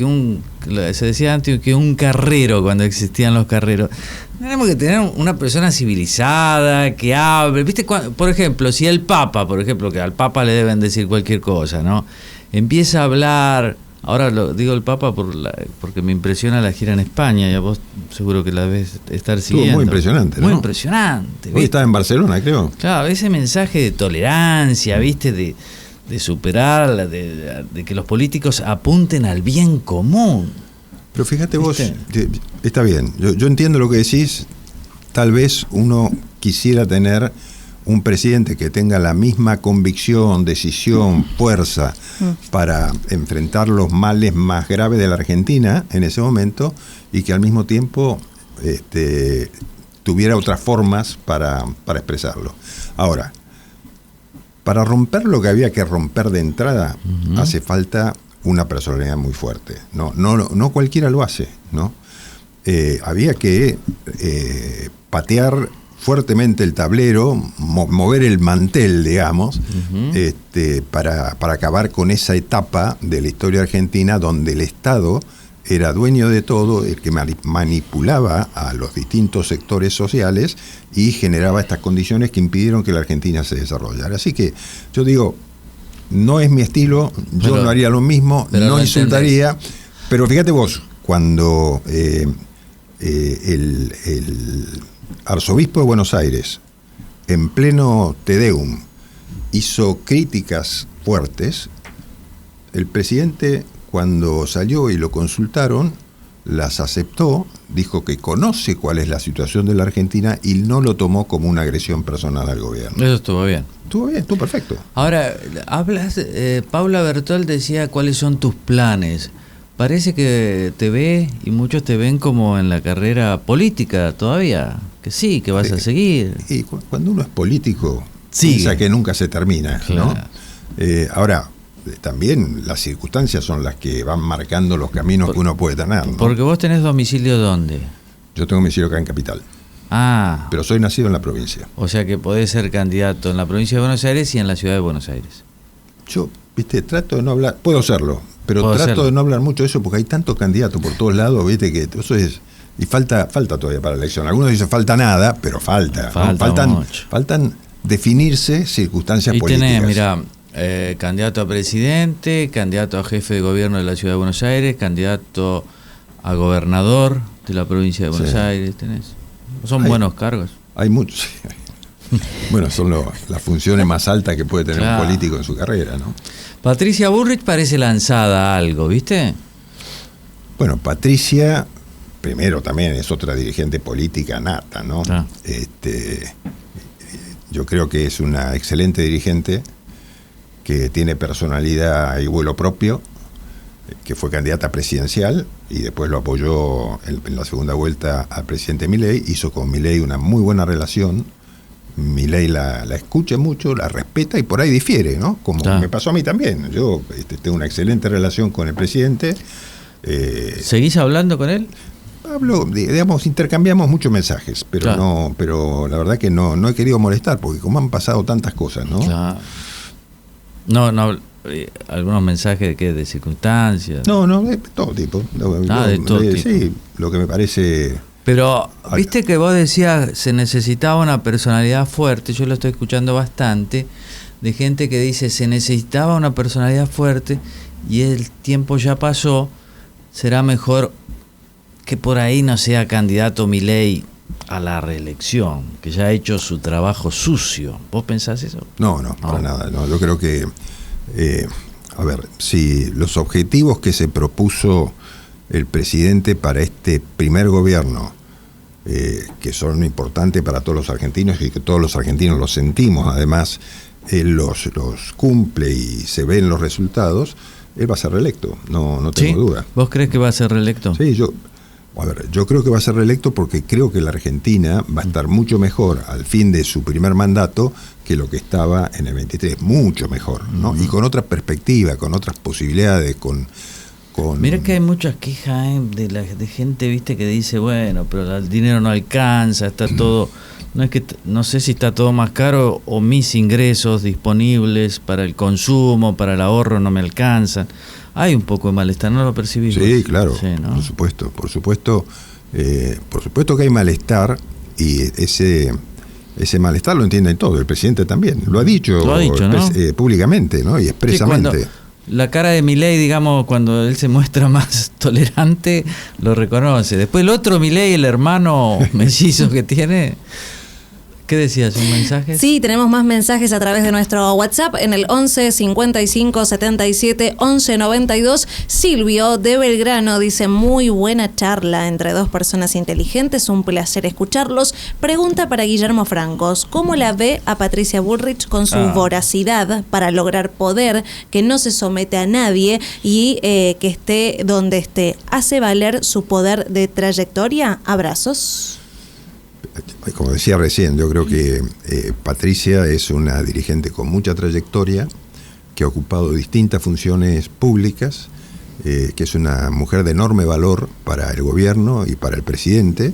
se decía antes, que un carrero cuando existían los carreros. Tenemos que tener una persona civilizada, que hable, ¿viste? Por ejemplo, si el Papa, que al Papa le deben decir cualquier cosa, ¿no? Empieza a hablar, ahora lo digo el Papa porque me impresiona la gira en España, y a vos seguro que la debes estar siguiendo. Estuvo muy impresionante, ¿no? Muy impresionante. Hoy ¿viste? estaba en Barcelona, creo. Claro, ese mensaje de tolerancia, ¿viste? De superar, de que los políticos apunten al bien común. Pero fíjate vos, está bien, yo entiendo lo que decís. Tal vez uno quisiera tener un presidente que tenga la misma convicción, decisión, fuerza para enfrentar los males más graves de la Argentina en ese momento, y que al mismo tiempo tuviera otras formas para expresarlo. Ahora, para romper lo que había que romper de entrada, hace falta una personalidad muy fuerte. No cualquiera lo hace, ¿no? Había que patear fuertemente el tablero, mover el mantel, digamos, para acabar con esa etapa de la historia argentina donde el Estado era dueño de todo, el que manipulaba a los distintos sectores sociales y generaba estas condiciones que impidieron que la Argentina se desarrollara. Así que yo digo, no es mi estilo, yo no haría lo mismo, no insultaría, pero fíjate vos, cuando el arzobispo de Buenos Aires, en pleno Te Deum, hizo críticas fuertes, el presidente, cuando salió y lo consultaron, las aceptó, dijo que conoce cuál es la situación de la Argentina y no lo tomó como una agresión personal al gobierno. Eso estuvo bien. Estuvo perfecto. Ahora, Paula Bertol decía cuáles son tus planes. Parece que te ve, y muchos te ven como en la carrera política todavía, que sí, que vas a seguir. Y cuando uno es político, piensa que nunca se termina, ¿no? Ahora, también las circunstancias son las que van marcando los caminos que uno puede tener, ¿no? Porque vos tenés domicilio ¿dónde? Yo tengo domicilio acá en Capital. Ah. Pero soy nacido en la provincia. O sea que podés ser candidato en la provincia de Buenos Aires y en la ciudad de Buenos Aires. Yo, trato de no hablar, puedo serlo, pero trato de no hablar mucho de eso porque hay tantos candidatos por todos lados, viste, que eso es... Y falta todavía para la elección. Algunos dicen falta nada, pero faltan definirse circunstancias políticas. Y tenés, mirá, candidato a presidente, candidato a jefe de gobierno de la ciudad de Buenos Aires, candidato a gobernador de la provincia de Buenos Aires, tenés. Son buenos cargos. Hay muchos. Bueno, son las funciones más altas que puede tener un político en su carrera, ¿no? Patricia Bullrich parece lanzada a algo, ¿viste? Bueno, Patricia, primero también es otra dirigente política nata, ¿no? Yo creo que es una excelente dirigente que tiene personalidad y vuelo propio, que fue candidata presidencial y después lo apoyó en la segunda vuelta al presidente Milei, hizo con Milei una muy buena relación. Milei la escucha mucho, la respeta y por ahí difiere, ¿no? Como me pasó a mí también. Yo tengo una excelente relación con el presidente. ¿Seguís hablando con él? Hablo, digamos, intercambiamos muchos mensajes, pero pero la verdad que no he querido molestar, porque como han pasado tantas cosas, ¿no? Claro. Algunos mensajes de circunstancias. No, de todo tipo. De todo tipo. Sí, lo que me parece. Pero, viste que vos decías, se necesitaba una personalidad fuerte, yo lo estoy escuchando bastante, de gente que dice, se necesitaba una personalidad fuerte y el tiempo ya pasó, será mejor que por ahí no sea candidato Milei a la reelección, que ya ha hecho su trabajo sucio. ¿Vos pensás eso? No, para nada. No, yo creo que, si los objetivos que se propuso el presidente para este primer gobierno, que son importantes para todos los argentinos y que todos los argentinos los sentimos, además, él los cumple y se ven los resultados, él va a ser reelecto, no tengo duda. ¿Vos crees que va a ser reelecto? Sí, yo creo que va a ser reelecto porque creo que la Argentina va a estar mucho mejor al fin de su primer mandato que lo que estaba en el 23, mucho mejor, ¿no? Y con otra perspectiva, con otras posibilidades, con... Mira que hay muchas quejas de gente, viste, que dice, bueno, pero el dinero no alcanza, está todo... No sé si está todo más caro o mis ingresos disponibles para el consumo, para el ahorro no me alcanzan. Hay un poco de malestar, ¿no lo percibís? Sí, claro, sí, ¿no? Por supuesto que hay malestar y ese malestar lo entienden todos, el presidente también, lo ha dicho, ¿no? Públicamente, ¿no? Y expresamente. Sí, la cara de Milei, digamos, cuando él se muestra más tolerante, lo reconoce. Después el otro Milei, el hermano mellizo que tiene... ¿Qué decías? ¿Un mensaje? Sí, tenemos más mensajes a través de nuestro WhatsApp en el 11 55 77 11 92. Silvio de Belgrano dice, muy buena charla entre dos personas inteligentes, un placer escucharlos. Pregunta para Guillermo Francos, ¿cómo la ve a Patricia Bullrich con su voracidad para lograr poder, que no se somete a nadie y que esté donde esté? ¿Hace valer su poder de trayectoria? Abrazos. como decía recién, yo creo que Patricia es una dirigente con mucha trayectoria, que ha ocupado distintas funciones públicas, que es una mujer de enorme valor para el gobierno y para el presidente,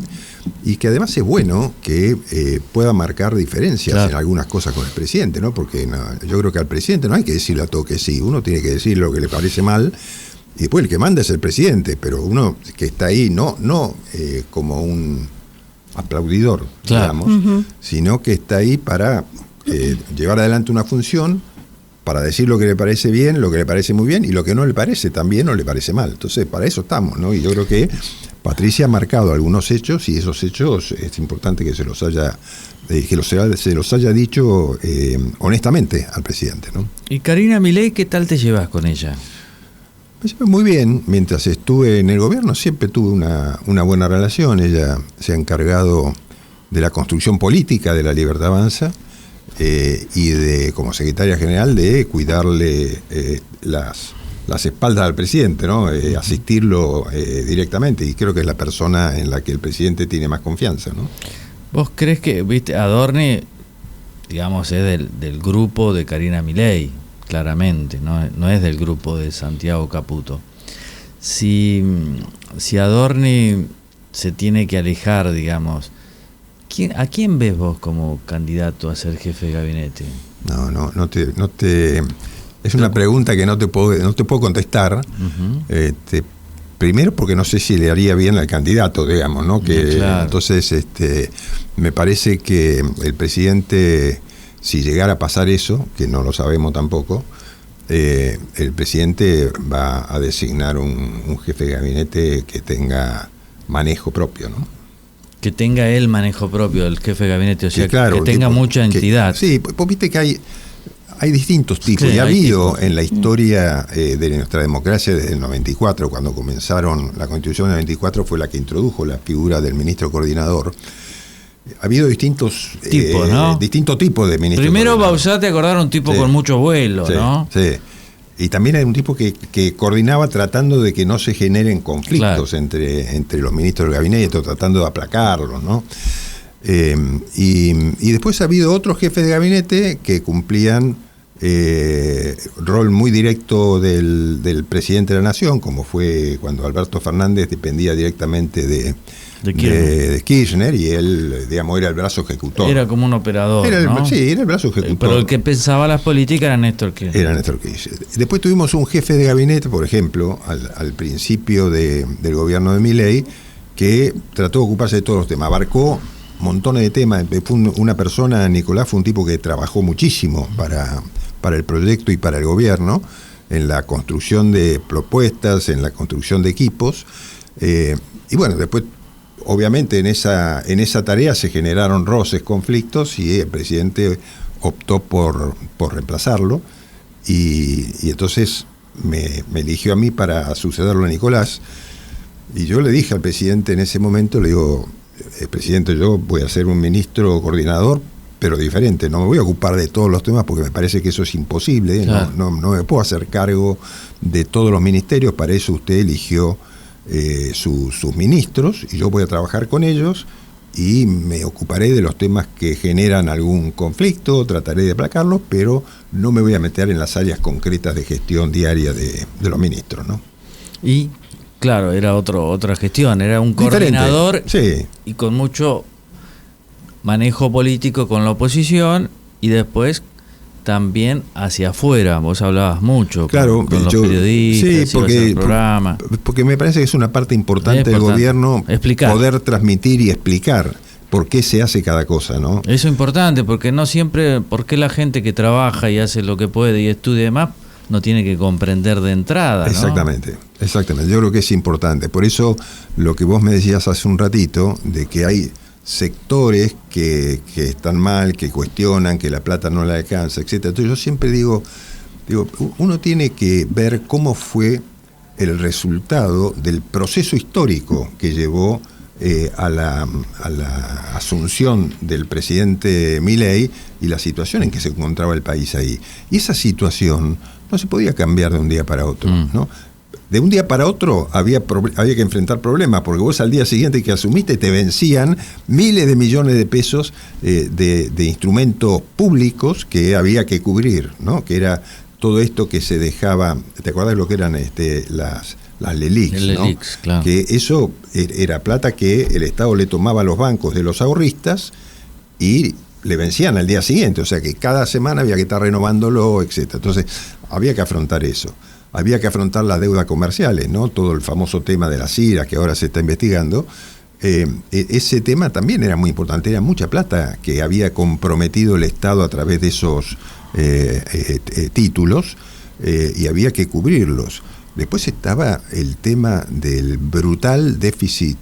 y que además es bueno que pueda marcar diferencias en algunas cosas con el presidente, ¿no? Porque yo creo que al presidente no hay que decirle a todo que sí, uno tiene que decir lo que le parece mal, y después el que manda es el presidente, pero uno que está ahí no como un aplaudidor, digamos, sino que está ahí para llevar adelante una función, para decir lo que le parece bien, lo que le parece muy bien, y lo que no le parece tan bien o le parece mal. Entonces, para eso estamos, ¿no? Y yo creo que Patricia ha marcado algunos hechos, y esos hechos es importante que se los haya dicho honestamente al presidente, ¿no? ¿Y Karina Milei, qué tal te llevas con ella? Me llevé muy bien. Mientras estuve en el gobierno siempre tuve una buena relación. Ella se ha encargado de la construcción política de La Libertad Avanza, y como secretaria general de cuidarle las espaldas al presidente, ¿no? Asistirlo directamente, y creo que es la persona en la que el presidente tiene más confianza, ¿no? ¿Vos crees que, viste, Adorni, digamos, es del grupo de Karina Milei, claramente, no es del grupo de Santiago Caputo? Si Adorni se tiene que alejar, digamos, ¿a quién ves vos como candidato a ser jefe de gabinete? No te es una pregunta que no te puedo contestar. Primero porque no sé si le haría bien al candidato, digamos, ¿no? Claro. Entonces, me parece que el presidente, si llegara a pasar eso, que no lo sabemos tampoco, el presidente va a designar un jefe de gabinete que tenga manejo propio, ¿no? Que tenga el manejo propio, el jefe de gabinete, o sea, que tenga mucha entidad. Sí, pues viste que hay distintos tipos, y ha habido en la historia de nuestra democracia desde el 94, cuando comenzaron, la Constitución del 94 fue la que introdujo la figura del ministro coordinador. Ha habido distintos tipos, ¿no? Distintos tipos de ministros. Primero Bauzá, te acordaron, un tipo con mucho vuelo, ¿no? Sí. Y también hay un tipo que coordinaba tratando de que no se generen conflictos entre los ministros del gabinete, tratando de aplacarlos, ¿no? Y después ha habido otros jefes de gabinete que cumplían rol muy directo del presidente de la Nación, como fue cuando Alberto Fernández dependía directamente de Kirchner, y él, digamos, era el brazo ejecutor. Era como un operador, ¿no? Sí, era el brazo ejecutor. Pero el que pensaba las políticas era Néstor Kirchner. Era Néstor Kirchner. Después tuvimos un jefe de gabinete, por ejemplo, al principio del gobierno de Milei, que trató de ocuparse de todos los temas. Abarcó montones de temas. Fue una persona, Nicolás, fue un tipo que trabajó muchísimo para el proyecto y para el gobierno, en la construcción de propuestas, en la construcción de equipos. Y bueno, después, obviamente, en esa tarea se generaron roces, conflictos, y el presidente optó por reemplazarlo, y entonces me eligió a mí para sucederlo a Nicolás. Y yo le dije al presidente en ese momento, le digo, presidente, yo voy a ser un ministro coordinador, pero diferente, no me voy a ocupar de todos los temas porque me parece que eso es imposible, claro. No me puedo hacer cargo de todos los ministerios, para eso usted eligió sus ministros, y yo voy a trabajar con ellos y me ocuparé de los temas que generan algún conflicto, trataré de aplacarlos, pero no me voy a meter en las áreas concretas de gestión diaria de los ministros, ¿no? Y claro, era otra gestión, era un coordinador, sí, y con mucho manejo político con la oposición, y después también hacia afuera. Vos hablabas mucho con los periodistas, sí, porque me parece que es una parte importante del gobierno poder transmitir y explicar por qué se hace cada cosa, ¿no? Eso es importante, porque no siempre, porque la gente que trabaja y hace lo que puede y estudia y demás, no tiene que comprender de entrada, ¿no? Exactamente. Yo creo que es importante. Por eso lo que vos me decías hace un ratito, de que hay sectores que están mal, que cuestionan, que la plata no la alcanza, etcétera. Entonces yo siempre digo, uno tiene que ver cómo fue el resultado del proceso histórico que llevó a la asunción del presidente Milei y la situación en que se encontraba el país ahí. Y esa situación no se podía cambiar de un día para otro, ¿no? de un día para otro había que enfrentar problemas, porque vos al día siguiente que asumiste te vencían miles de millones de pesos de instrumentos públicos que había que cubrir, ¿no? Que era todo esto que se dejaba, ¿te acordás lo que eran las LELIQs? ¿No? Claro. Que eso era plata que el Estado le tomaba a los bancos de los ahorristas y le vencían al día siguiente, o sea que cada semana había que estar renovándolo, etc. Entonces había que afrontar eso. Había que afrontar las deudas comerciales, ¿no? Todo el famoso tema de las IRA que ahora se está investigando. Ese tema también era muy importante, era mucha plata que había comprometido el Estado a través de esos títulos y había que cubrirlos. Después estaba el tema del brutal déficit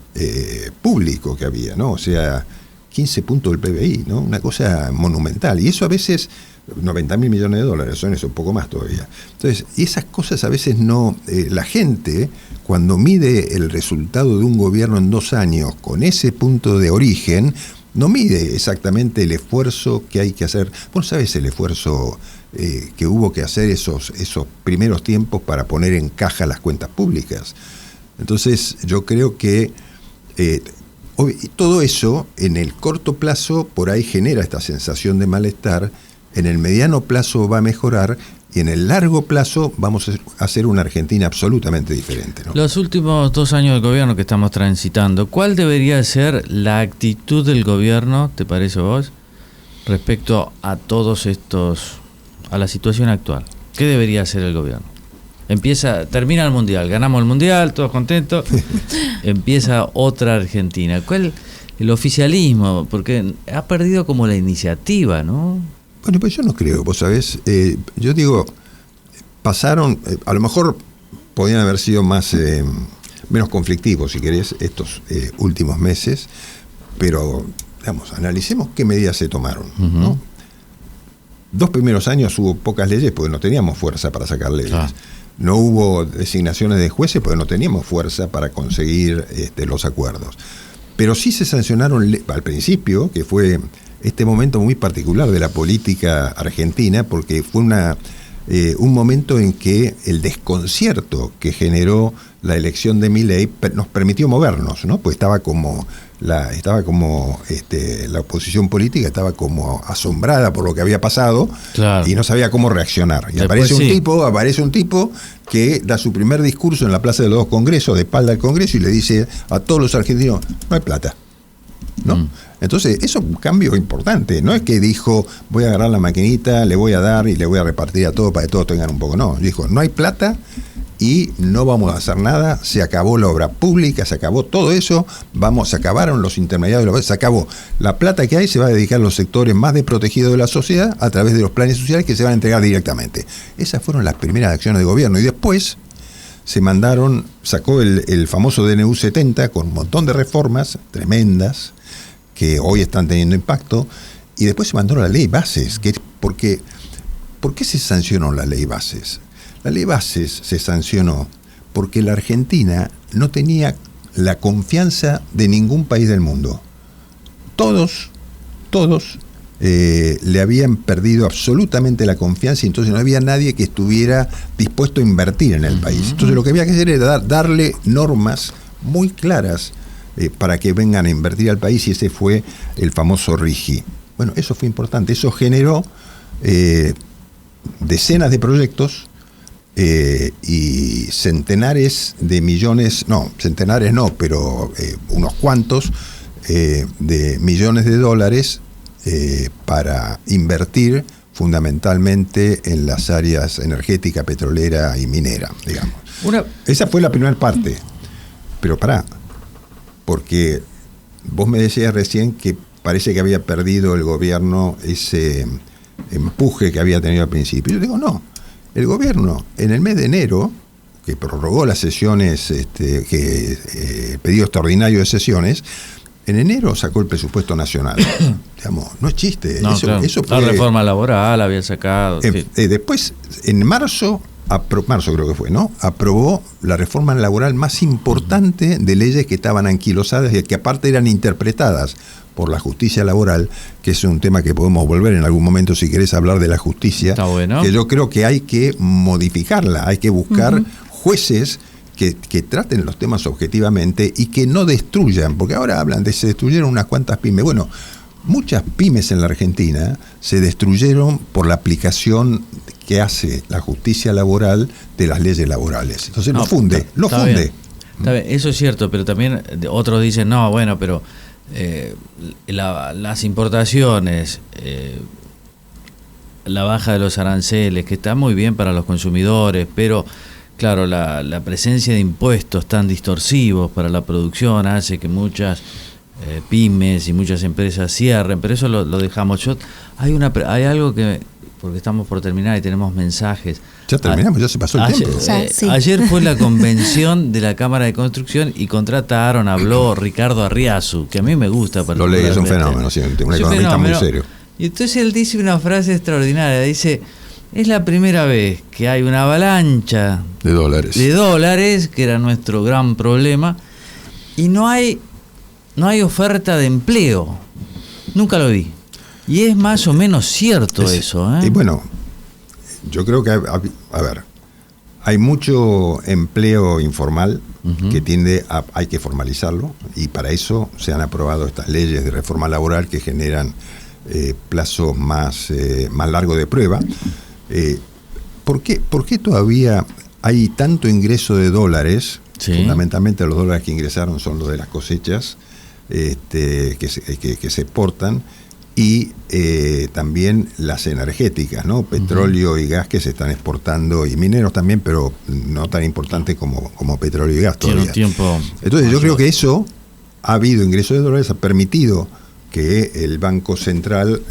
público que había, ¿no? O sea, 15 puntos del PBI, ¿no? Una cosa monumental. Y eso a veces, 90.000 millones de dólares, son eso, un poco más todavía. Entonces, esas cosas a veces no... la gente, cuando mide el resultado de un gobierno en 2 años con ese punto de origen, no mide exactamente el esfuerzo que hay que hacer. Vos sabés el esfuerzo que hubo que hacer esos primeros tiempos para poner en caja las cuentas públicas. Entonces, yo creo que todo eso, en el corto plazo, por ahí genera esta sensación de malestar, en el mediano plazo va a mejorar y en el largo plazo vamos a hacer una Argentina absolutamente diferente, ¿no? Los últimos 2 años de gobierno que estamos transitando, ¿cuál debería ser la actitud del gobierno, te parece a vos, respecto a todos estos, a la situación actual? ¿Qué debería hacer el gobierno? Termina el Mundial, ganamos el Mundial, todos contentos, empieza otra Argentina. ¿Cuál el oficialismo? Porque ha perdido como la iniciativa, ¿no? Bueno, pues yo no creo, vos sabés, yo digo, pasaron, a lo mejor podían haber sido menos conflictivos, si querés, estos últimos meses, pero, digamos, analicemos qué medidas se tomaron, ¿no? 2 primeros años hubo pocas leyes porque no teníamos fuerza para sacar leyes. No hubo designaciones de jueces porque no teníamos fuerza para conseguir los acuerdos. Pero sí se sancionaron al principio, que fue este momento muy particular de la política argentina, porque fue un momento en que el desconcierto que generó la elección de Milei nos permitió movernos, ¿no? Pues estaba como la oposición política estaba como asombrada por lo que había pasado, claro, y no sabía cómo reaccionar. Y aparece un tipo que da su primer discurso en la Plaza de los 2 Congresos, de espalda al Congreso, y le dice a todos los argentinos, no hay plata, ¿no? Entonces, eso es un cambio importante. No es que dijo, voy a agarrar la maquinita, le voy a dar y le voy a repartir a todos para que todos tengan un poco. No, dijo, no hay plata y no vamos a hacer nada, se acabó la obra pública, se acabó todo eso, se acabaron los intermediarios, se acabó. La plata que hay se va a dedicar a los sectores más desprotegidos de la sociedad a través de los planes sociales que se van a entregar directamente. Esas fueron las primeras acciones de gobierno y después sacó el famoso DNU 70 con un montón de reformas tremendas que hoy están teniendo impacto, y después se mandó la ley bases, ¿por qué se sancionó la ley bases? La ley bases se sancionó porque la Argentina no tenía la confianza de ningún país del mundo. Todos le habían perdido absolutamente la confianza y entonces no había nadie que estuviera dispuesto a invertir en el país. Entonces lo que había que hacer era darle normas muy claras para que vengan a invertir al país, y ese fue el famoso RIGI. Bueno, eso fue importante, eso generó decenas de proyectos y centenares de millones, pero unos cuantos de millones de dólares para invertir fundamentalmente en las áreas energética, petrolera y minera, digamos. Esa fue la primera parte, pero porque vos me decías recién que parece que había perdido el gobierno ese empuje que había tenido al principio. Yo digo, no, el gobierno en el mes de enero, que prorrogó las sesiones, pedido extraordinario de sesiones, en enero sacó el presupuesto nacional. Digamos, no es chiste. No, eso fue, la reforma laboral había sacado. Después, en marzo creo que fue, ¿no? Aprobó la reforma laboral más importante de leyes que estaban anquilosadas y que aparte eran interpretadas por la justicia laboral, que es un tema que podemos volver en algún momento si querés hablar de la justicia. Está bueno. Que yo creo que hay que modificarla, hay que buscar jueces que traten los temas objetivamente y que no destruyan, porque ahora hablan de se destruyeron unas cuantas pymes. Bueno, muchas pymes en la Argentina se destruyeron por la aplicación que hace la justicia laboral de las leyes laborales. Entonces lo funde. Está bien, eso es cierto, pero también otros dicen, no, bueno, pero las importaciones, la baja de los aranceles, que está muy bien para los consumidores, pero claro, la presencia de impuestos tan distorsivos para la producción hace que muchas pymes y muchas empresas cierren, pero eso lo dejamos. Hay algo que, porque estamos por terminar y tenemos mensajes. Ya terminamos, ya se pasó el tiempo. Ayer fue la convención de la Cámara de Construcción y habló Ricardo Arriazu, que a mí me gusta. Lo leí, es un fenómeno, sí, un economista muy serio. Y entonces él dice una frase extraordinaria, dice: es la primera vez que hay una avalancha de dólares, que era nuestro gran problema, y no hay oferta de empleo. Nunca lo vi. Y es más o menos cierto eso. Y bueno, yo creo que, hay mucho empleo informal que hay que formalizarlo, y para eso se han aprobado estas leyes de reforma laboral que generan plazos más largos de prueba. ¿Por qué todavía hay tanto ingreso de dólares? Sí. Fundamentalmente los dólares que ingresaron son los de las cosechas que se exportan, y también las energéticas, ¿no? Petróleo y gas que se están exportando, y mineros también, pero no tan importante como petróleo y gas todavía. Entonces yo creo que eso, ha habido ingreso de dólares, ha permitido que el Banco Central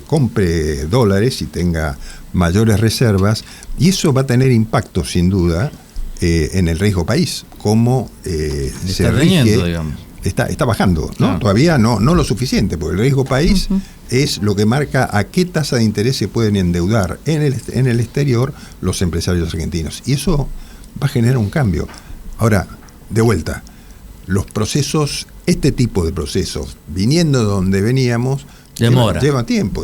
compre dólares y tenga mayores reservas, y eso va a tener impacto sin duda en el riesgo país, cómo se rige. Está bajando, ¿no? Claro. Todavía no lo suficiente, porque el riesgo país es lo que marca a qué tasa de interés se pueden endeudar en el exterior los empresarios argentinos, y eso va a generar un cambio. Ahora, de vuelta, los procesos, este tipo de procesos, viniendo de donde veníamos, lleva tiempo.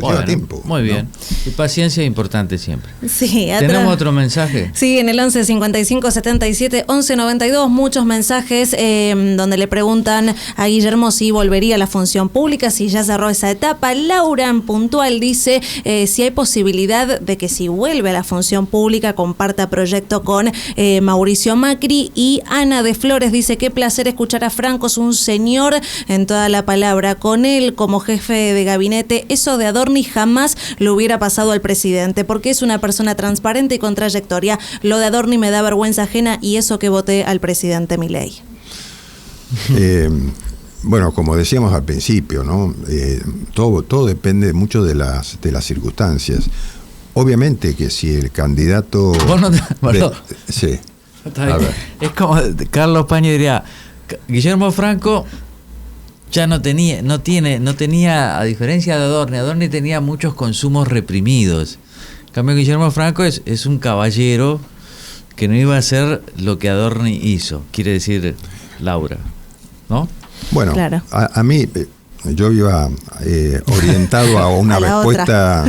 Muy bien. ¿No? Y paciencia es importante siempre. Sí, ¿Tenemos otro mensaje? Sí, en el 11 55 77 11 92, muchos mensajes donde le preguntan a Guillermo si volvería a la función pública, si ya cerró esa etapa. Laura, en puntual, dice si hay posibilidad de que si vuelve a la función pública comparta proyecto con Mauricio Macri. Y Ana de Flores dice: qué placer escuchar a Franco, es un señor en toda la palabra. Con él como jefe de gabinete, eso de Adorni jamás le hubiera pasado al presidente, porque es una persona transparente y con trayectoria. Lo de Adorni me da vergüenza ajena, y eso que voté al presidente Milei. Bueno, como decíamos al principio, ¿no? Todo depende mucho de las circunstancias. Obviamente que si el candidato... Sí. Es como Carlos Pañi diría: Guillermo Franco ya no tenía, a diferencia de Adorni tenía muchos consumos reprimidos. En cambio, Guillermo Franco es un caballero que no iba a hacer lo que Adorni hizo, quiere decir Laura, ¿no? Bueno, claro. a mí, yo iba orientado a una respuesta,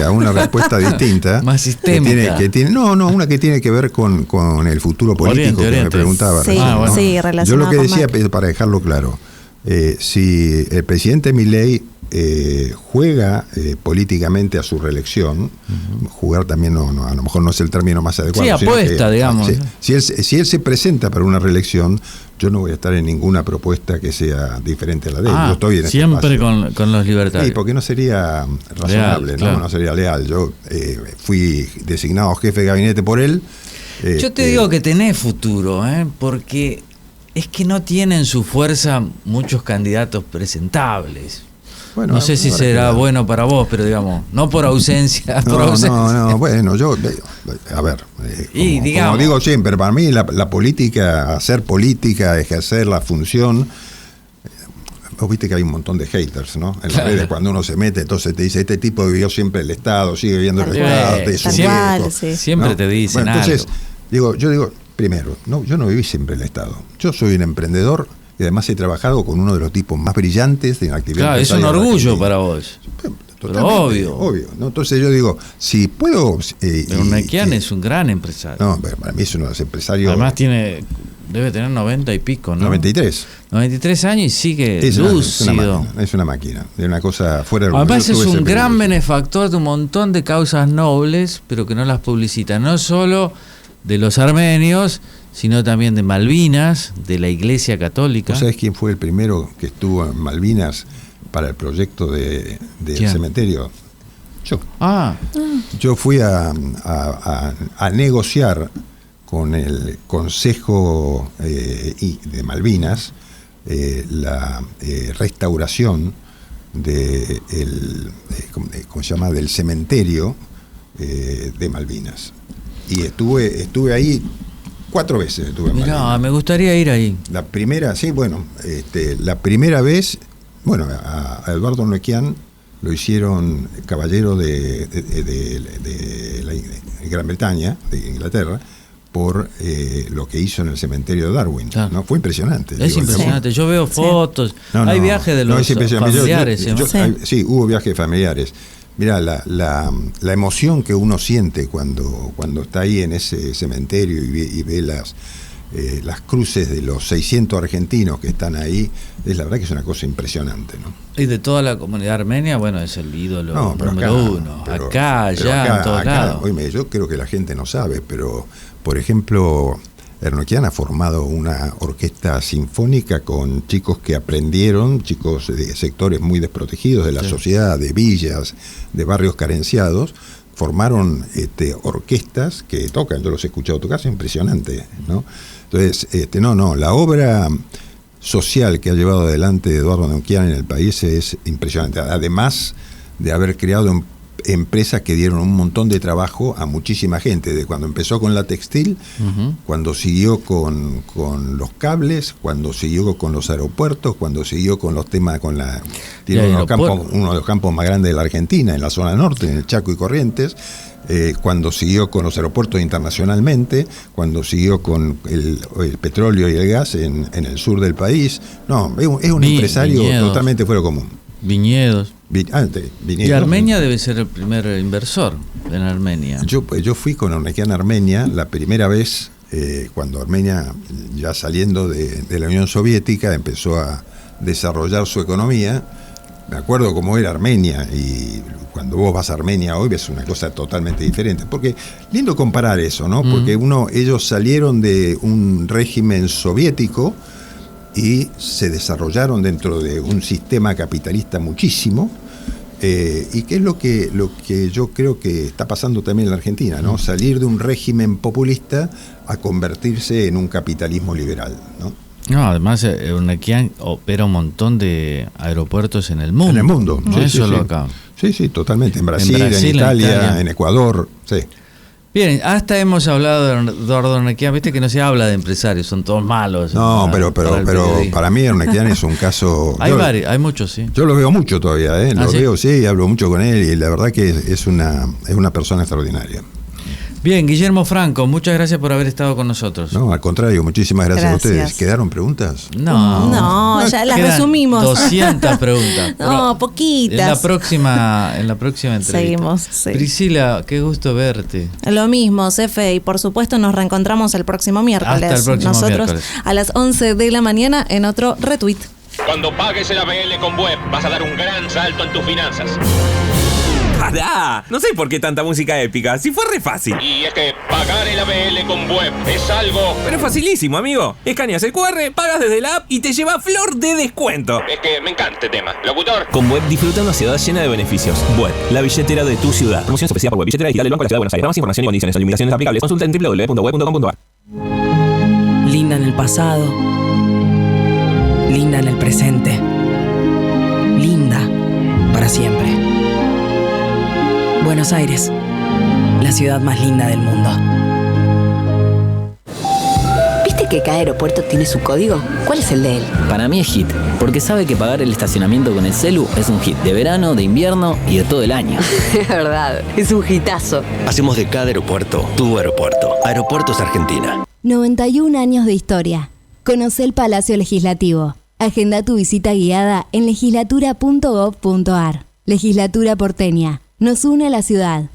a una respuesta distinta. Más sistémica. Una que tiene que ver con el futuro político que me preguntaba. Sí, ¿no? Sí, yo lo que decía, para dejarlo claro, si el presidente Milei juega políticamente a su reelección, jugar también a lo mejor no es el término más adecuado. Sí, apuesta, digamos. Si él se presenta para una reelección, yo no voy a estar en ninguna propuesta que sea diferente a la de él. Yo estoy en siempre con los libertarios. Sí, porque no sería razonable, leal, no sería leal. Yo fui designado jefe de gabinete por él. Yo te digo que tenés futuro, porque es que no tienen su fuerza muchos candidatos presentables. Bueno, no sé si será bueno para vos, pero digamos, no por ausencia. Bueno, yo, a ver, como digo siempre, para mí la política, hacer política, ejercer la función, vos viste que hay un montón de haters, ¿no? En las redes, cuando uno se mete, entonces te dice: este tipo vivió siempre el Estado, sigue viviendo el Estado, siempre ¿no? te dicen bueno, entonces, yo digo, primero, yo no viví siempre el Estado. Yo soy un emprendedor y además he trabajado con uno de los tipos más brillantes de la actividad. Claro, es un orgullo para vos. Obvio, ¿no? Entonces yo digo, si puedo... Pero Unaiquian es un gran empresario. No, para mí es uno de los empresarios... Además debe tener 90 y pico, ¿no? 93. 93 años y sigue lúcido. Es una máquina, es una cosa fuera de... Además es un gran benefactor de un montón de causas nobles, pero que no las publicita, no solo de los armenios, sino también de Malvinas, de la Iglesia Católica. ¿Vos sabés quién fue el primero que estuvo en Malvinas para el proyecto del cementerio? Yo. Yo fui a negociar con el Consejo de Malvinas la restauración ¿cómo se llama? Del cementerio de Malvinas. Y estuve ahí 4 veces. Mirá, me gustaría ir ahí. La primera, sí, bueno, la primera vez, bueno, a Eduardo Unaiquian lo hicieron caballero de Gran Bretaña, de Inglaterra, por lo que hizo en el cementerio de Darwin. ¿No? Fue impresionante. Es impresionante. Yo veo fotos. Hay viajes de los familiares. Sí, hubo viajes familiares. Mirá, la emoción que uno siente cuando está ahí en ese cementerio y ve las cruces de los 600 argentinos que están ahí, es la verdad que es una cosa impresionante, ¿no? Y de toda la comunidad armenia, bueno, es el ídolo número uno. Acá, en todos lados. Oye, yo creo que la gente no sabe, pero, por ejemplo, Unaiquian ha formado una orquesta sinfónica con chicos que aprendieron, chicos de sectores muy desprotegidos de la sociedad, de villas, de barrios carenciados, formaron orquestas que tocan, yo los he escuchado tocar, es impresionante, ¿no? Entonces, la obra social que ha llevado adelante Eduardo Unaiquian en el país es impresionante, además de haber creado empresas que dieron un montón de trabajo a muchísima gente, de cuando empezó con la textil, cuando siguió con los cables, cuando siguió con los aeropuertos, cuando siguió con los temas, tiene uno de los campos más grandes de la Argentina, en la zona norte, en el Chaco y Corrientes, cuando siguió con los aeropuertos internacionalmente, cuando siguió con el petróleo y el gas en el sur del país. No, es un empresario totalmente fuera común. Viñedos. Y Armenia debe ser el primer inversor en Armenia. Yo fui con Unaiquian a Armenia la primera vez, cuando Armenia, ya saliendo de la Unión Soviética, empezó a desarrollar su economía. Me acuerdo cómo era Armenia, y cuando vos vas a Armenia hoy ves una cosa totalmente diferente. Porque lindo comparar eso, ¿no? Porque ellos salieron de un régimen soviético y se desarrollaron dentro de un sistema capitalista muchísimo, y que es lo que yo creo que está pasando también en la Argentina, ¿no? Salir de un régimen populista a convertirse en un capitalismo liberal, ¿no? No, además Unaiquian opera un montón de aeropuertos en el mundo. En el mundo, no es solo acá. Sí, totalmente. En Brasil, en Italia, en Ecuador, sí. Bien, hasta hemos hablado de Eduardo Unaiquian, viste que no se habla de empresarios, son todos malos. No, pero para mí Unaiquian es un caso... Hay muchos, sí. Yo lo veo mucho todavía, veo, sí, hablo mucho con él, y la verdad que es una persona extraordinaria. Bien, Guillermo Franco, muchas gracias por haber estado con nosotros. No, al contrario, muchísimas gracias a ustedes. ¿Quedaron preguntas? No, ya las resumimos. 200 preguntas. No, poquitas. En la próxima entrevista. Seguimos, sí. Priscila, qué gusto verte. Lo mismo, Cefe, y por supuesto nos reencontramos el próximo miércoles. Hasta el próximo miércoles. A las 11 de la mañana en otro retweet. Cuando pagues el ABL con Web, vas a dar un gran salto en tus finanzas. ¡Pará! No sé por qué tanta música épica, si fue re fácil. Y es que pagar el ABL con Web es algo... Pero es facilísimo, amigo. Escaneas el QR, pagas desde la app y te lleva flor de descuento. Es que me encanta este tema. Locutor. Con Web disfruta una ciudad llena de beneficios. Web, la billetera de tu ciudad. Promoción especial por Web, billetera digital del Banco de la Ciudad de Buenos Aires. Más información y condiciones o limitaciones aplicables. Consulta en www.web.com.ar. Linda en el pasado. Linda en el presente. Linda para siempre. Buenos Aires, la ciudad más linda del mundo. ¿Viste que cada aeropuerto tiene su código? ¿Cuál es el de él? Para mí es hit, porque sabe que pagar el estacionamiento con el celu es un hit de verano, de invierno y de todo el año. Es verdad, es un hitazo. Hacemos de cada aeropuerto tu aeropuerto. Aeropuertos Argentina. 91 años de historia. Conoce el Palacio Legislativo. Agenda tu visita guiada en legislatura.gov.ar. Legislatura porteña. Nos une la ciudad.